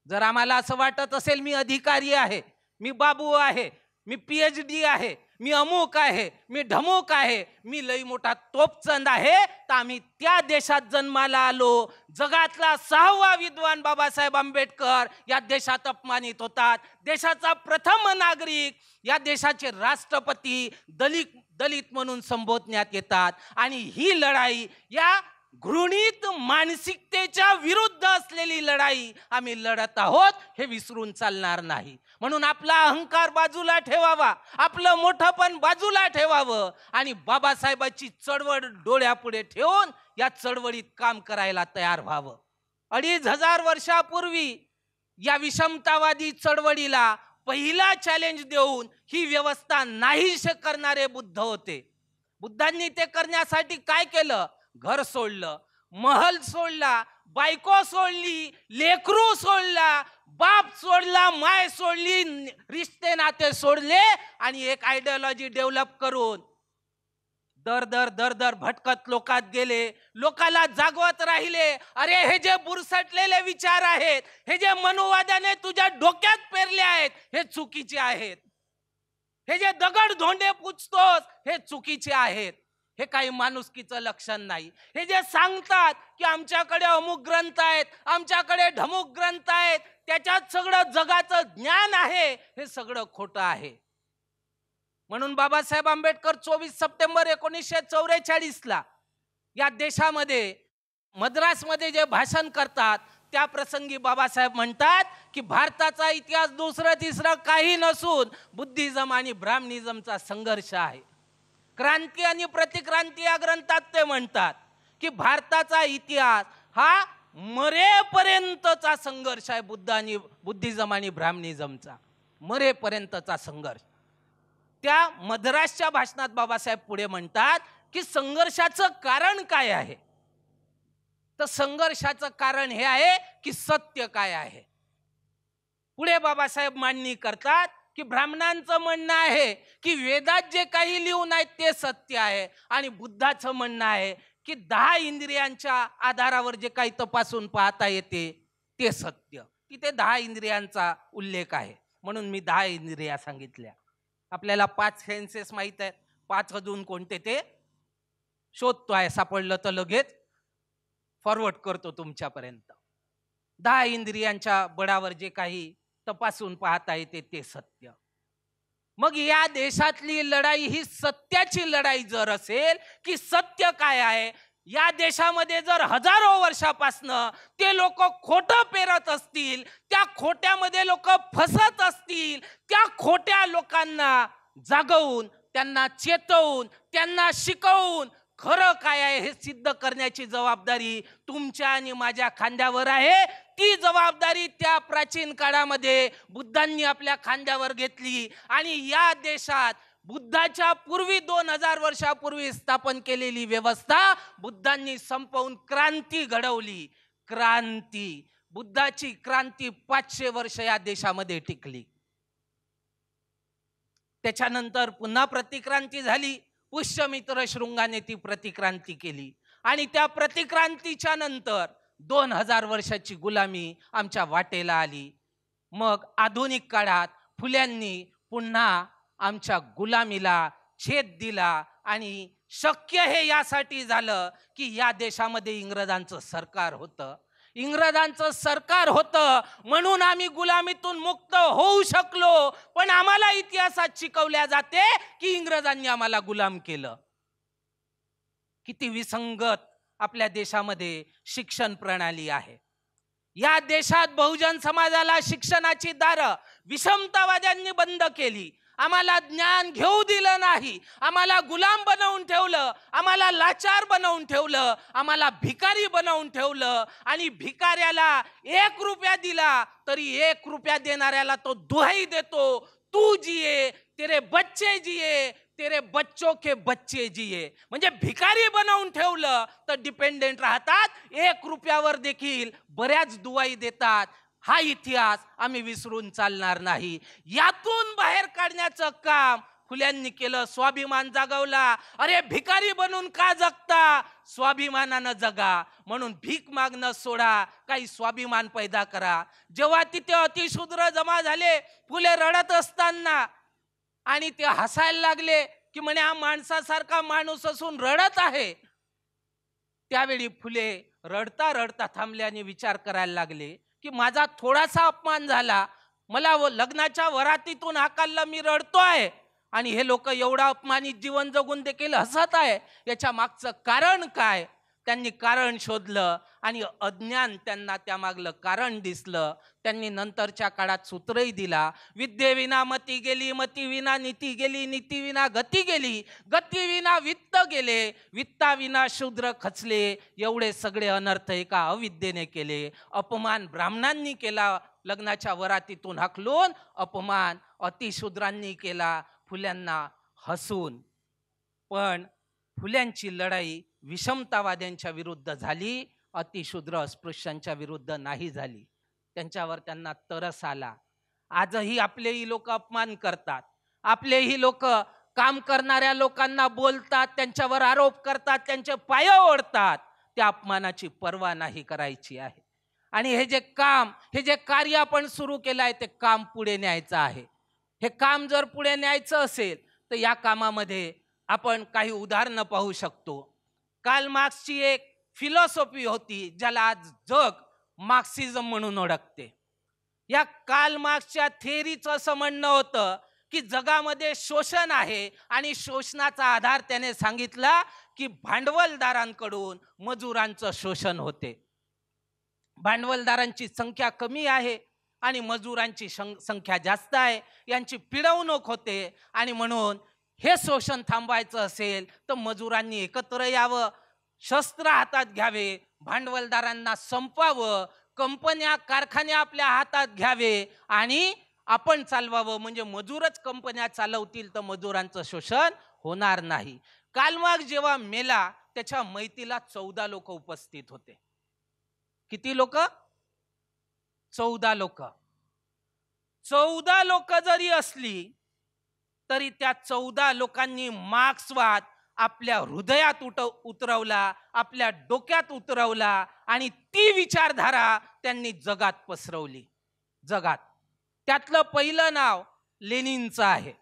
जर आम्हाला असं वाटत असेल मी अधिकारी आहे, मी बाबू आहे, मी PhD आहे, मी अमुक आहे, मी ढमुक आहे, मी लई मोठा तोपचंद आहे, तर आम्ही त्या देशात जन्माला आलो. जगातला 6वा विद्वान बाबासाहेब आंबेडकर या देशात अपमानित होतात. देशाचा प्रथम नागरिक, या देशाचे राष्ट्रपती दलित म्हणून संबोधण्यात येतात. आणि ही लढाई, या घृणित मानसिकतेच्या विरुद्ध असलेली लढाई आम्ही लढत आहोत, हे विसरून चालणार नाही. म्हणून आपला अहंकार बाजूला ठेवावा, आपलं मोठंपण बाजूला ठेवावं आणि बाबासाहेबांची चळवळ डोळ्यापुढे ठेवून या चळवळीत काम करायला तयार व्हावं. 2500 वर्षापूर्वी या विषमतावादी चळवळीला पहिला चॅलेंज देऊन ही व्यवस्था नाहीशी करणारे बुद्ध होते. बुद्धांनी ते करण्यासाठी काय केलं? घर सोडलं, महल सोडला, बायको सोडली, लेकरू सोडला, बाप सोडला, माय सोडली, रिश्ते नाते सोडले आणि एक आयडियोलॉजी डेव्हलप करून दर दर दर दर भटकत लोकात गेले, लोकाला जागवत राहिले. अरे हे जे बुरसटलेले विचार आहेत, हे जे मनुवादाने तुझ्या डोक्यात पेरले आहेत, हे चुकीचे आहेत. हे जे दगड धोंडे पुचतोस हे चुकीचे आहेत. हे काही माणुसकीचं लक्षण नाही. हे जे सांगतात की आमच्याकडे अमुक ग्रंथ आहेत, आमच्याकडे ढमुक ग्रंथ आहेत, त्याच्यात सगळं जगाचं ज्ञान आहे, हे सगळं खोटं आहे. म्हणून बाबासाहेब आंबेडकर 24 सप्टेंबर 1944 या देशामध्ये मद्रासमध्ये जे भाषण करतात त्या प्रसंगी बाबासाहेब म्हणतात की भारताचा इतिहास दुसरं तिसरं काही नसून बुद्धिझम आणि ब्राह्मणिझमचा संघर्ष आहे. क्रांती आणि प्रतिक्रांती या ग्रंथात ते म्हणतात. की भारताचा इतिहास हा मरेपर्यंतचा संघर्ष आहे बुद्धिझम आणि ब्राह्मणिझमचा, मरेपर्यंतचा संघर्ष. त्या मद्रासच्या भाषणात बाबासाहेब पुढे म्हणतात की संघर्षाचं कारण काय आहे. तर संघर्षाचं कारण हे आहे की सत्य काय आहे. पुढे बाबासाहेब मांडणी करतात की ब्राह्मणांचं म्हणणं आहे की वेदात जे काही लिहून आहेत ते सत्य आहे, आणि बुद्धाचं म्हणणं आहे की 10 इंद्रियांच्या आधारावर जे काही तपासून पाहता येते ते सत्य. तिथे 10 इंद्रियांचा उल्लेख आहे, म्हणून मी 10 इंद्रिया सांगितल्या. आपल्याला 5 सेन्सेस माहित आहेत, 5 अजून कोणते ते शोधतो आहे, सापडलं तर लगेच फॉरवर्ड करतो तुमच्यापर्यंत. 10 इंद्रियांच्या बळावर जे काही तपासून पाहता येते ते सत्य. मग या देशातली लढाई ही सत्याची लढाई जर असेल की सत्य काय आहे, या देशामध्ये जर हजारो वर्षापासनं ते लोक खोटं पेरत असतील, त्या खोट्यामध्ये लोक फसत असतील, त्या खोट्या लोकांना जागवून, त्यांना चेतवून, त्यांना शिकवून खरं काय आहे हे सिद्ध करण्याची जबाबदारी तुमच्या आणि माझ्या खांद्यावर आहे. ती जबाबदारी त्या प्राचीन काळामध्ये बुद्धांनी आपल्या खांद्यावर घेतली, आणि या देशात बुद्धाच्या पूर्वी 2000 वर्षापूर्वी स्थापन केलेली व्यवस्था बुद्धांनी संपवून क्रांती घडवली. क्रांती, बुद्धाची क्रांती 500 वर्ष या देशामध्ये टिकली. त्याच्यानंतर पुन्हा प्रतिक्रांती झाली. पुष्यमित्र शृंगाने ती प्रतिक्रांती केली, आणि त्या प्रतिक्रांतीच्या नंतर 2000 वर्षाची गुलामी आमच्या वाटेला आली. मग आधुनिक काळात फुल्यांनी पुन्हा आमच्या गुलामीला छेद दिला, आणि शक्य हे यासाठी झालं की या देशामध्ये इंग्रजांचं सरकार होतं. इंग्रजांचं सरकार होतं म्हणून आम्ही गुलामीतून मुक्त होऊ शकलो. पण आम्हाला इतिहासात शिकवल्या जाते की इंग्रजांनी आम्हाला गुलाम केलं. किती विसंगत आपल्या देशामध्ये शिक्षण प्रणाली आहे. या देशात बहुजन समाजाला शिक्षणाची दारं विषमतावाद्यांनी बंद केली. आम्हाला ज्ञान घेऊ दिलं नाही, आम्हाला गुलाम बनवून ठेवलं, आम्हाला लाचार बनवून ठेवलं, आम्हाला भिकारी बनवून ठेवलं. आणि भिकाऱ्याला 1 रुपया दिला तरी 1 रुपया देणाऱ्याला तो दुहाई देतो, तू जिये, तेरे बच्चे जिये, तेरे बच्चों के बच्चे जिये. म्हणजे भिकारी बनवून ठेवलं तर डिपेंडेंट राहतात, 1 रुपयावर देखील बऱ्याच दुहाई देतात. हा इतिहास आम्ही विसरून चालणार नाही. यातून बाहेर काढण्याचं काम फुल्यांनी केलं. स्वाभिमान जागवला. अरे भिकारी बनून का जगता, स्वाभिमानानं जगा. म्हणून भीक मागणं सोडा, काही स्वाभिमान पैदा करा. जेव्हा तिथे अतिशूद्र जमा झाले फुले रडत असताना, आणि ते हसायला लागले की म्हणे हा माणसासारखा माणूस असून रडत आहे. त्यावेळी फुले रडता रडता थांबले आणि विचार करायला लागले की माझा थोडासा अपमान झाला, मला लग्नाच्या वरातीतून हाकललं, मी रडतोय, आणि हे लोक एवढा अपमानित जीवन जगून देखील हसत आहे. याच्या मागचं कारण काय? त्यांनी कारण शोधलं, आणि अज्ञान त्यांना त्यामागलं कारण दिसलं. त्यांनी नंतरच्या काळात सूत्रही दिला, विद्येविना मती गेली, मतीविना नीती गेली, नीतीविना गती गेली, गतीविना वित्त गेले, वित्ताविना शूद्र खचले. एवढे सगळे अनर्थ एका अविद्येने केले. अपमान ब्राह्मणांनी केला, लग्नाच्या वरातीतून हाकलून. अपमान अतिशूद्रांनी केला, फुल्यांना हसून. पण फुल्यांची लढाई विषमतावाद्यांच्या विरुद्ध झाली, अतिशूद्र अस्पृश्यांच्या विरुद्ध नाही झाली. त्यांच्यावर त्यांना तरस आला. आजही आपलेही लोक अपमान करतात, आपलेही लोक काम करणाऱ्या लोकांना बोलतात, त्यांच्यावर आरोप करतात, त्यांचे पाय ओढतात. त्या अपमानाची पर्वा नाही करायची आहे. आणि हे जे कार्य आपण सुरू केलं आहे ते काम पुढे न्यायचं आहे. हे काम जर पुढे न्यायचं असेल तर या कामामध्ये आपण काही उदाहरणं पाहू शकतो. कार्ल मार्क्सची एक फिलॉसॉफी होती ज्याला आज जग मार्क्सिझम म्हणून ओळखते. या कार्ल मार्क्सच्या थेअरीचं असं म्हणणं होतं की जगामध्ये शोषण आहे, आणि शोषणाचा आधार त्याने सांगितला की भांडवलदारांकडून मजुरांचं शोषण होते. भांडवलदारांची संख्या कमी आहे आणि मजुरांची संख्या जास्त आहे, यांची पिळवणूक होते. आणि म्हणून हे शोषण थांबवायचं असेल तर मजुरांनी एकत्र यावं, शस्त्र हातात घ्यावे, भांडवलदारांना संपवावं, कंपन्या कारखाने आपल्या हातात घ्यावे आणि आपण चालवावं. म्हणजे मजूरच कंपन्या चालवतील तर मजुरांचं शोषण होणार नाही. कार्ल मार्क्स जेव्हा मेला त्याच्या मैतीला 14 लोक उपस्थित होते. किती लोक? 14 लोक. 14 लोक जरी असली तरी त्या 14 लोकांनी मार्क्सवाद आपल्या हृदयात उतरवला, आपल्या डोक्यात उतरवला आणि ती विचारधारा त्यांनी जगात पसरवली. जगात त्यातलं पहिलं नाव लेनिनचं आहे.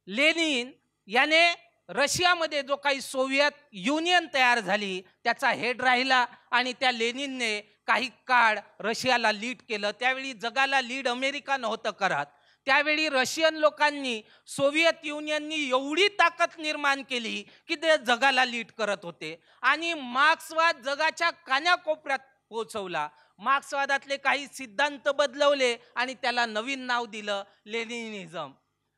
लेनिन याने रशियामध्ये जो काही सोव्हिएत युनियन तयार झाली त्याचा हेड राहिला आणि त्या लेनिनने काही काळ रशियाला लीड केलं. त्यावेळी जगाला लीड अमेरिका नव्हतं करत. त्यावेळी रशियन लोकांनी सोव्हिएत युनियननी एवढी ताकद निर्माण केली की ते जगाला लीड करत होते आणि मार्क्सवाद जगाच्या कानाकोपऱ्यात पोहोचवला. मार्क्सवादातले काही सिद्धांत बदलवले आणि त्याला नवीन नाव दिलं लेनिनिझम.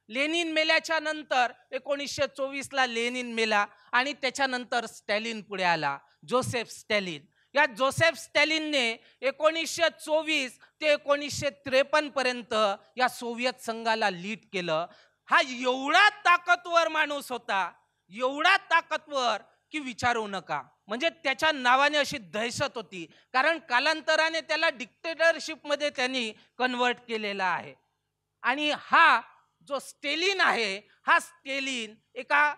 लेनिन मेल्याच्या नंतर 1924ला लेनिन मेला आणि त्याच्यानंतर स्टॅलिन पुढे आला, जोसेफ स्टॅलिन. या जोसेफ स्टॅलिनने 1924 ते 1953 पर्यंत या सोव्हिएत संघाला लीड केलं. हा एवढा ताकदवर माणूस होता, एवढा ताकदवर की विचारू नका. म्हणजे त्याच्या नावाने अशी दहशत होती, कारण कालांतराने त्याला डिक्टेटरशिप मध्ये त्यांनी कन्वर्ट केलेला आहे. आणि हा जो स्टॅलिन आहे, हा स्टॅलिन एका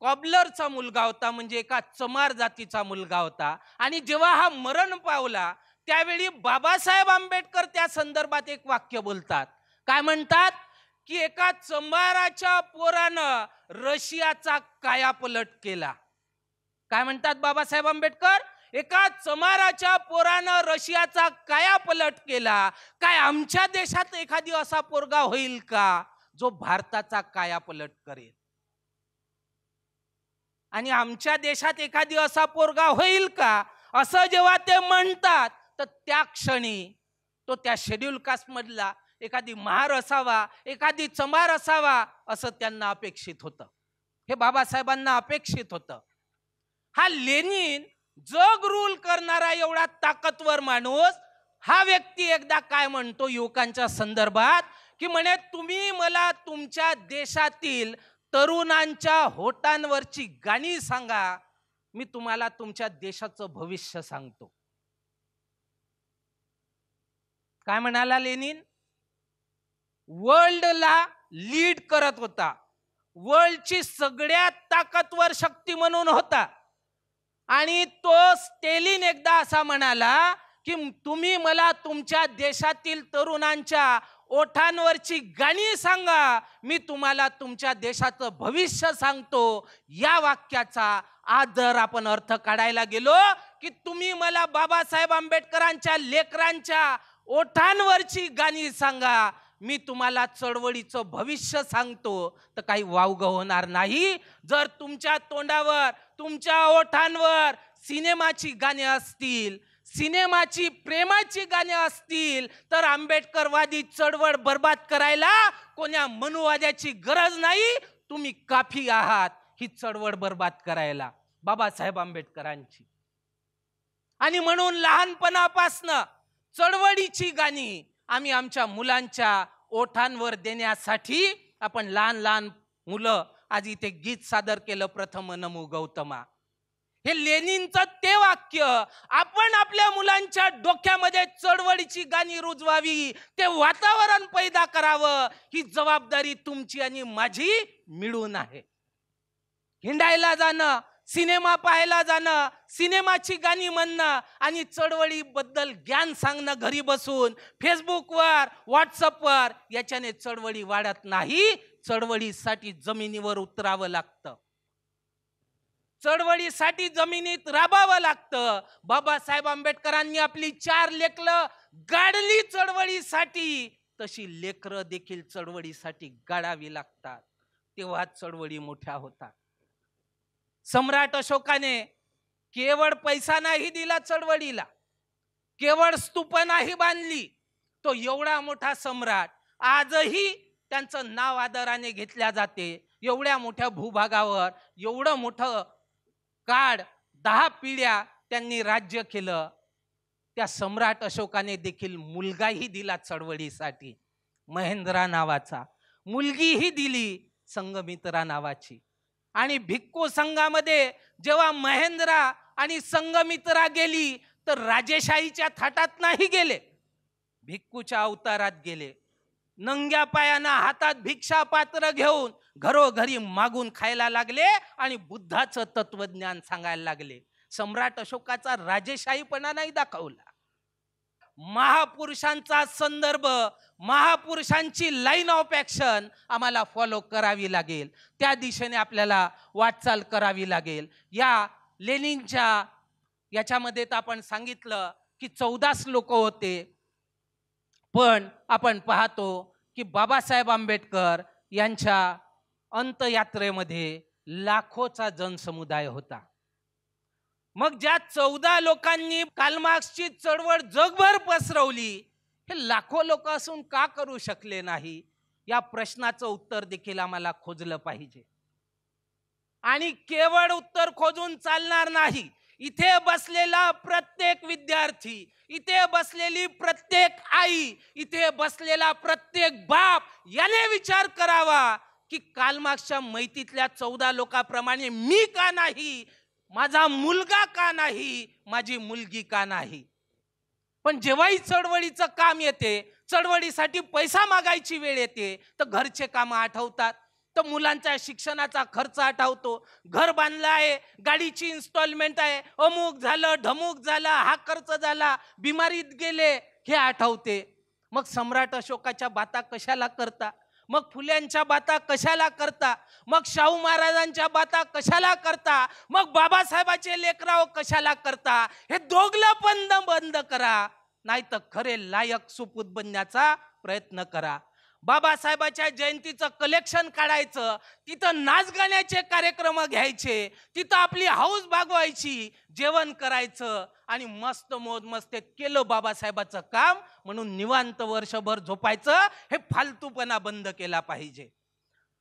कॉबलरचा मुलगा होता, म्हणजे एका चमार जातीचा मुलगा होता. आणि जेव्हा हा मरण पावला त्यावेळी बाबासाहेब आंबेडकर त्या संदर्भात एक वाक्य बोलतात. काय म्हणतात? की एका चमाराच्या पोरानं रशियाचा कायापलट केला. काय म्हणतात बाबासाहेब आंबेडकर? एका चमाराच्या पोरानं रशियाचा कायापलट केला. काय आमच्या देशात एखादी असा पोरगा होईल का जो भारताचा कायापलट करेल? आणि आमच्या देशात एखादी असा पोरगा होईल का असं जेव्हा ते म्हणतात तर त्या क्षणी तो त्या शेड्यूल कास्ट मधला एखादी महार असावा, एखादी चमार असावा असं त्यांना अपेक्षित होतं. हे बाबासाहेबांना अपेक्षित होतं. हा लेनिन जग रूल करणारा एवढा ताकदवर माणूस, हा व्यक्ती एकदा काय म्हणतो युवकांच्या संदर्भात की म्हणे तुम्ही मला तुमच्या देशातील तरुणांच्या होटांवरची गाणी सांगा, मी तुम्हाला तुमच्या देशाचं भविष्य सांगतो. काय म्हणाला लेनिन? वर्ल्डला लीड करत होता, वर्ल्डची सगळ्यात ताकदवर शक्ती म्हणून होता. आणि तो स्टॅलिन एकदा असा म्हणाला की तुम्ही मला तुमच्या देशातील तरुणांच्या ओठांवरची गाणी सांगा, मी तुम्हाला तुमच्या देशाचं भविष्य सांगतो. या वाक्याचा आज जर आपण अर्थ काढायला गेलो की तुम्ही मला बाबासाहेब आंबेडकरांच्या लेकरांच्या ओठांवरची गाणी सांगा, मी तुम्हाला चळवळीचं भविष्य सांगतो, तर काही वावग होणार नाही. जर तुमच्या तोंडावर, तुमच्या ओठांवर सिनेमाची गाणी असतील, सिनेमाची प्रेमाची गाणी असतील, तर आंबेडकरवादी चळवळ बर्बाद करायला कोण्या मनुवाद्याची गरज नाही. तुम्ही काफी आहात ही चळवळ बर्बाद करायला, बाबासाहेब आंबेडकरांची. आणि म्हणून लहानपणापासनं चळवळीची गाणी आम्ही आमच्या मुलांच्या ओठांवर देण्यासाठी आपण लहान लहान मुलं आज इथे गीत सादर केलं, प्रथम नमो गौतमा. हे लेनिनचं ते वाक्य आपण आपल्या मुलांच्या डोक्यामध्ये चळवळीची गाणी रुजवावी, ते वातावरण पैदा करावं, ही जबाबदारी तुमची आणि माझी मिळून आहे. हिंडायला जाणं, सिनेमा पाहायला जाणं, सिनेमाची गाणी म्हणणं आणि चळवळीबद्दल ज्ञान सांगणं घरी बसून फेसबुकवर, व्हॉट्सअपवर, याच्याने चळवळी वाढत नाही. चळवळीसाठी जमिनीवर उतरावं लागतं, चळवळीसाठी जमिनीत राबावं लागतं. बाबासाहेब आंबेडकरांनी आपली 4 लेकरं गाडली चळवळीसाठी, तशी लेकरं देखील चळवळीसाठी गाडावी लागतात, तेव्हा चळवळी मोठ्या होतात. सम्राट अशोकाने केवळ पैसा नाही दिला चळवळीला, केवळ स्तूप नाही बांधली. तो एवढा मोठा सम्राट, आजही त्यांचं नाव आदराने घेतल्या जाते. एवढ्या मोठ्या भूभागावर एवढं मोठं काळ 10 पिढ्या त्यांनी राज्य केलं. त्या सम्राट अशोकाने देखील मुलगाही दिला चळवळीसाठी, महेंद्रा नावाचा. मुलगीही दिली संघमित्रा नावाची. आणि भिक्खू संघामध्ये जेव्हा महेंद्रा आणि संघमित्रा गेली तर राजेशाहीच्या थाटात नाही गेले, भिक्खूच्या अवतारात गेले. नंग्या पायानं हातात भिक्षा पात्र घेऊन घरोघरी मागून खायला लागले आणि बुद्धाचं तत्वज्ञान सांगायला लागले. सम्राट अशोकाचा राजेशाहीपणा नाही दाखवला. महापुरुषांचा संदर्भ, महापुरुषांची लाईन ऑफ ऍक्शन आम्हाला फॉलो करावी लागेल. त्या दिशेने आपल्याला वाटचाल करावी लागेल. या लेनिनच्या याच्यामध्ये तर आपण सांगितलं की 14 लोक होते, पण आपण पाहतो की बाबासाहेब आंबेडकर यांच्या अंतयात्रेमध्ये लाखोचा जनसमुदाय होता. मग ज्या 14 लोकांनी कार्ल मार्क्सची चळवळ जगभर पसरवली, हे लाखो लोक असून का करू शकले नाही, या प्रश्नाचं उत्तर देखील आम्हाला खोजलं पाहिजे. आणि केवळ उत्तर खोजून चालणार नाही. इथे बसलेला प्रत्येक विद्यार्थी, इथे बसलेली प्रत्येक आई, इथे बसलेला प्रत्येक बाप याने विचार करावा की कार्ल मार्क्सच्या मैतीतल्या 14 लोकांप्रमाणे मी का नाही, माझा मुलगा का नाही, माझी मुलगी का नाही. पण जेव्हाही चळवळीचं काम येते, चळवळीसाठी पैसा मागायची वेळ येते, तर घरचे कामं आठवतात, तर मुलांच्या शिक्षणाचा खर्च आठवतो. घर बांधलं आहे, गाडीची इन्स्टॉलमेंट आहे, अमुक झालं ढमुक झाला, हा खर्च झाला, बिमारीत गेले, हे आठवते. मग सम्राट अशोकाच्या बाता कशाला करता, मग फुल्यांच्या बाता कशाला करता, मग शाहू महाराजांच्या बाता कशाला करता, मग बाबासाहेबाचे लेकराव कशाला करता. हे दोघलं पण बंद करा, नाही तर खरे लायक सुपूत बनण्याचा प्रयत्न करा. बाबासाहेबाच्या जयंतीचं कलेक्शन काढायचं, तिथं नाच गाण्याचे कार्यक्रम घ्यायचे, तिथं आपली हाऊस भागवायची, जेवण करायचं आणि मस्त मोज मस्तीत केलं बाबासाहेबाचं काम म्हणून निवांत वर्षभर झोपायचं. हे फालतूपणा बंद केला पाहिजे.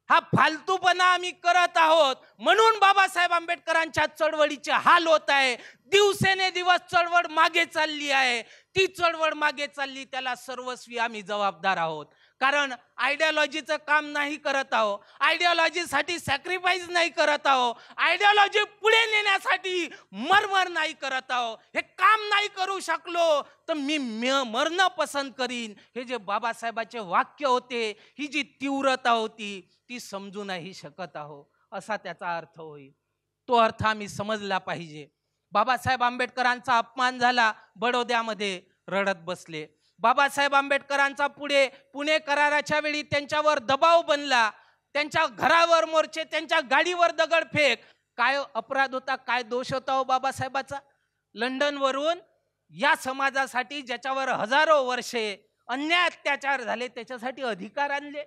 हा फालतूपणा आम्ही करत आहोत म्हणून बाबासाहेब आंबेडकरांच्या चळवळीचे हाल होत आहे. दिवसेने दिवस चळवळ मागे चालली आहे. ती चळवळ मागे चालली, त्याला सर्वस्वी आम्ही जबाबदार आहोत. कारण आयडियोलॉजीचं काम नाही करत आहोत, आयडियोलॉजीसाठी सॅक्रिफाईस नाही करत आहोत, आयडियोलॉजी पुढे नेण्यासाठी मरमर नाही करत आहोत. हे काम नाही करू शकलो तर मी मरणं पसंत करीन. हे जे बाबासाहेबाचे वाक्य होते, ही जी तीव्रता होती, ती समजू नाही शकत आहो, असा त्याचा अर्थ होईल. तो अर्थ आम्ही समजला पाहिजे. बाबासाहेब आंबेडकरांचा अपमान झाला, बडोद्यामध्ये रडत बसले. बाबासाहेब आंबेडकरांचा पुणे कराराच्या वेळी त्यांच्यावर दबाव बनला, त्यांच्या घरावर मोर्चे, त्यांच्या गाडीवर दगडफेक. काय अपराध होता, काय दोष होता हो बाबासाहेबाचा? लंडनवरून या समाजासाठी, ज्याच्यावर हजारो वर्षे अन्याय अत्याचार झाले, त्याच्यासाठी अधिकार आणले.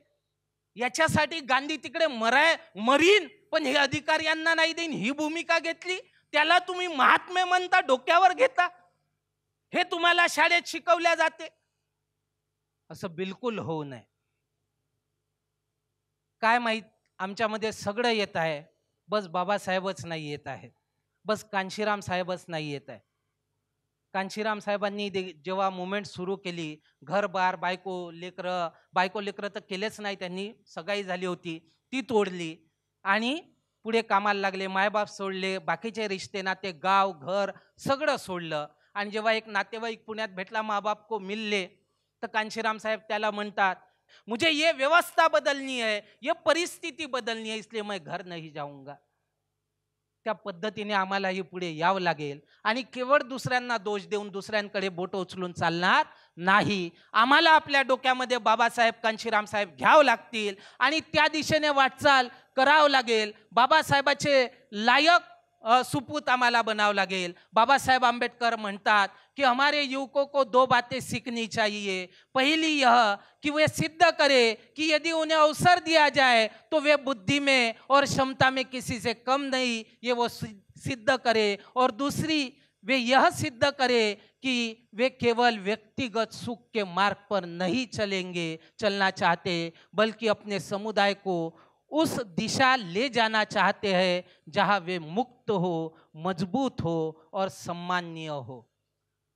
याच्यासाठी गांधी तिकडे मरीन, पण हे अधिकार यांना नाही देईन, ही भूमिका घेतली. त्याला तुम्ही महात्मे म्हणता, डोक्यावर घेता. हे तुम्हाला शाळेत शिकवल्या जाते. असं बिलकुल होऊ नये. काय माहित, आमच्यामध्ये सगळं येत आहे, बस बाबासाहेबच नाही येत आहेत, बस कांशीराम साहेबच नाही येत आहे. कांशीराम साहेबांनी जेव्हा मुवमेंट सुरू केली, घरबार, बायको लेकरं तर केलेच नाही, त्यांनी सगाई झाली होती ती तोडली आणि पुढे कामाला लागले. मायबाप सोडले, बाकीचे रिश्ते नाते, गाव घर सगळं सोडलं. आणि जेव्हा एक नातेवाईक पुण्यात भेटला, माँ बाप को मिलले, तर कांशीराम साहेब त्याला म्हणतात, मुझे ये व्यवस्था बदलनी है, ये परिस्थिती बदलनी है, इसलिए मैं घर नहीं जाऊंगा. त्या पद्धतीने आम्हालाही पुढे यावं लागेल. आणि केवळ दुसऱ्यांना दोष देऊन दुसऱ्यांकडे बोट उचलून चालणार नाही. आम्हाला आपल्या डोक्यामध्ये बाबासाहेब, कांशीराम साहेब घ्यावं लागतील आणि त्या दिशेने वाटचाल करावं लागेल. बाबासाहेबाचे लायक सुपूत आम्हाला बनावं लागेल. बाबासाहेब आंबेडकर म्हणतात कि हमारे युवकों को 2 बातें सीखनी चाहिए. पहली यह कि वे सिद्ध करे कि यदि उन्हें अवसर दिया जाए तो वे बुद्धि में और क्षमता में किसी से कम नहीं, ये वो सिद्ध करे. और दूसरी, वे यह सिद्ध करे कि वे केवल व्यक्तिगत सुख के मार्ग पर नहीं चलना चाहते, बल्कि अपने समुदाय को उस दिशा ले जाना चाहते हैं जहां वे मुक्त हो, मजबूत हो और सम्माननीय हो.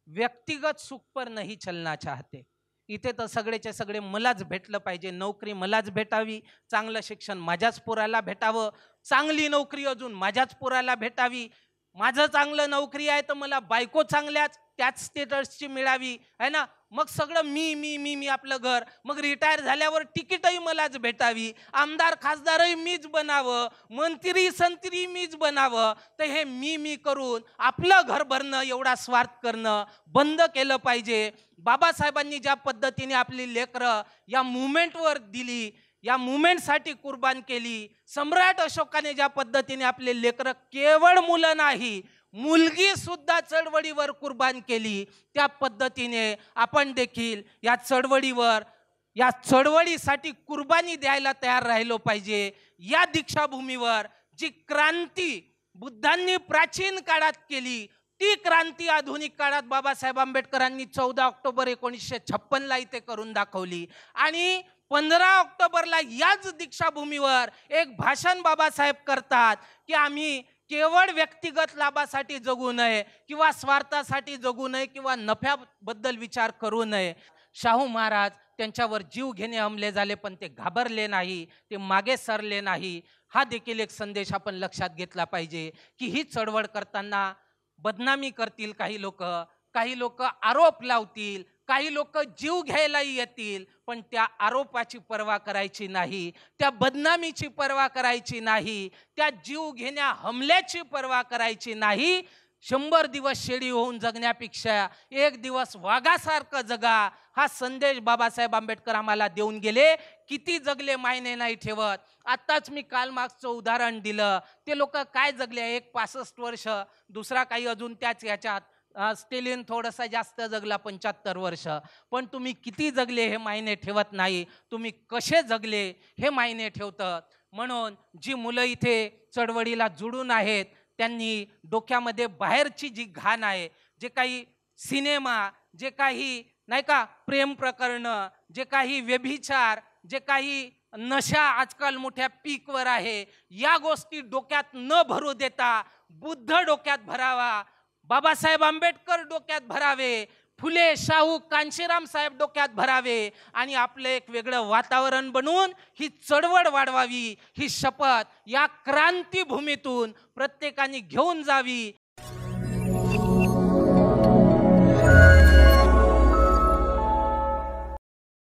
व्यक्तिगत सुख पर नहीं चलना चाहते. इथे तर सगळेचे सगळे मलाच भेटलं पाहिजे, नोकरी मलाच भेटावी, चांगलं शिक्षण माझ्याच पोराला भेटावं, चांगली नोकरी अजून माझ्याच पोराला भेटावी, माझं चांगलं नोकरी आहे तर मला बायको चांगल्याच त्याच स्टेटसची मिळावी आहे ना. मग सगळं मी मी मी मी आपलं घर, मग रिटायर झाल्यावर तिकीटही मलाच भेटावी, आमदार खासदारही मीच बनावं, मंत्री संत्री मीच बनावं. तर हे मी करून आपलं घर भरणं, एवढा स्वार्थ करणं बंद केलं पाहिजे. बाबासाहेबांनी ज्या पद्धतीने आपली लेकरं या मुवमेंटवर दिली, या मुवमेंटसाठी कुर्बान केली, सम्राट अशोकाने ज्या पद्धतीने आपले लेकरं, केवळ मुलं नाही मुलगी सुद्धा चळवळीवर कुर्बान केली, त्या पद्धतीने आपण देखील या चळवळीवर, या चळवळीसाठी कुर्बानी द्यायला तयार राहिलो पाहिजे. या दीक्षाभूमीवर जी क्रांती बुद्धांनी प्राचीन काळात केली, ती क्रांती आधुनिक काळात बाबासाहेब आंबेडकरांनी 14 ऑक्टोबर 1956 इथे करून दाखवली. आणि 15 ऑक्टोबरला याच दीक्षाभूमीवर एक भाषण बाबासाहेब करतात की आम्ही केवळ व्यक्तिगत लाभासाठी जगू नये किंवा स्वार्थासाठी जगू नये किंवा नफ्याबद्दल विचार करू नये. शाहू महाराज त्यांच्यावर जीव घेणे हमले झाले पण ते घाबरले नाही, ते मागे सरले नाही. हा देखील एक संदेश आपण लक्षात घेतला पाहिजे की ही चळवळ करताना बदनामी करतील काही लोक आरोप लावतील, काही लोक जीव घ्यायलाही येतील, पण त्या आरोपाची पर्वा करायची नाही, त्या बदनामीची पर्वा करायची नाही, त्या जीव घेण्या हमल्याची पर्वा करायची नाही. 100 दिवस शेळी होऊन जगण्यापेक्षा एक दिवस वाघासारखं जगा, हा संदेश बाबासाहेब आंबेडकर आम्हाला देऊन गेले. किती जगले मायने नाही ठेवत. आत्ताच मी काल मागचं उदाहरण दिलं, ते लोक काय जगले, एक 65 वर्ष, दुसरा काही अजून त्याच याच्यात, स्टेलिन थोडासा जास्त जगला 75 वर्ष. पण तुम्ही किती जगले हे मायने ठेवत नाही, तुम्ही कसे जगले हे मायने ठेवतं. म्हणून जी मुलं इथे चळवळीला जुळून आहेत त्यांनी डोक्यामध्ये बाहेरची जी घाण आहे, जे काही सिनेमा, जे काही नाही का प्रेम प्रकरणं, जे काही व्यभिचार, जे काही नशा आजकाल मोठ्या पीकवर आहे, या गोष्टी डोक्यात न भरू देता बुद्ध डोक्यात भरावा, बाबासाहेब आंबेडकर डोक्यात भरावे, फुले, शाहू, कांशीराम साहेब डोक्यात भरावे आणि आपलं एक वेगळं वातावरण बनवून ही चळवळ वाढवावी. ही शपथ या क्रांतीभूमीतून प्रत्येकाने घेऊन जावी.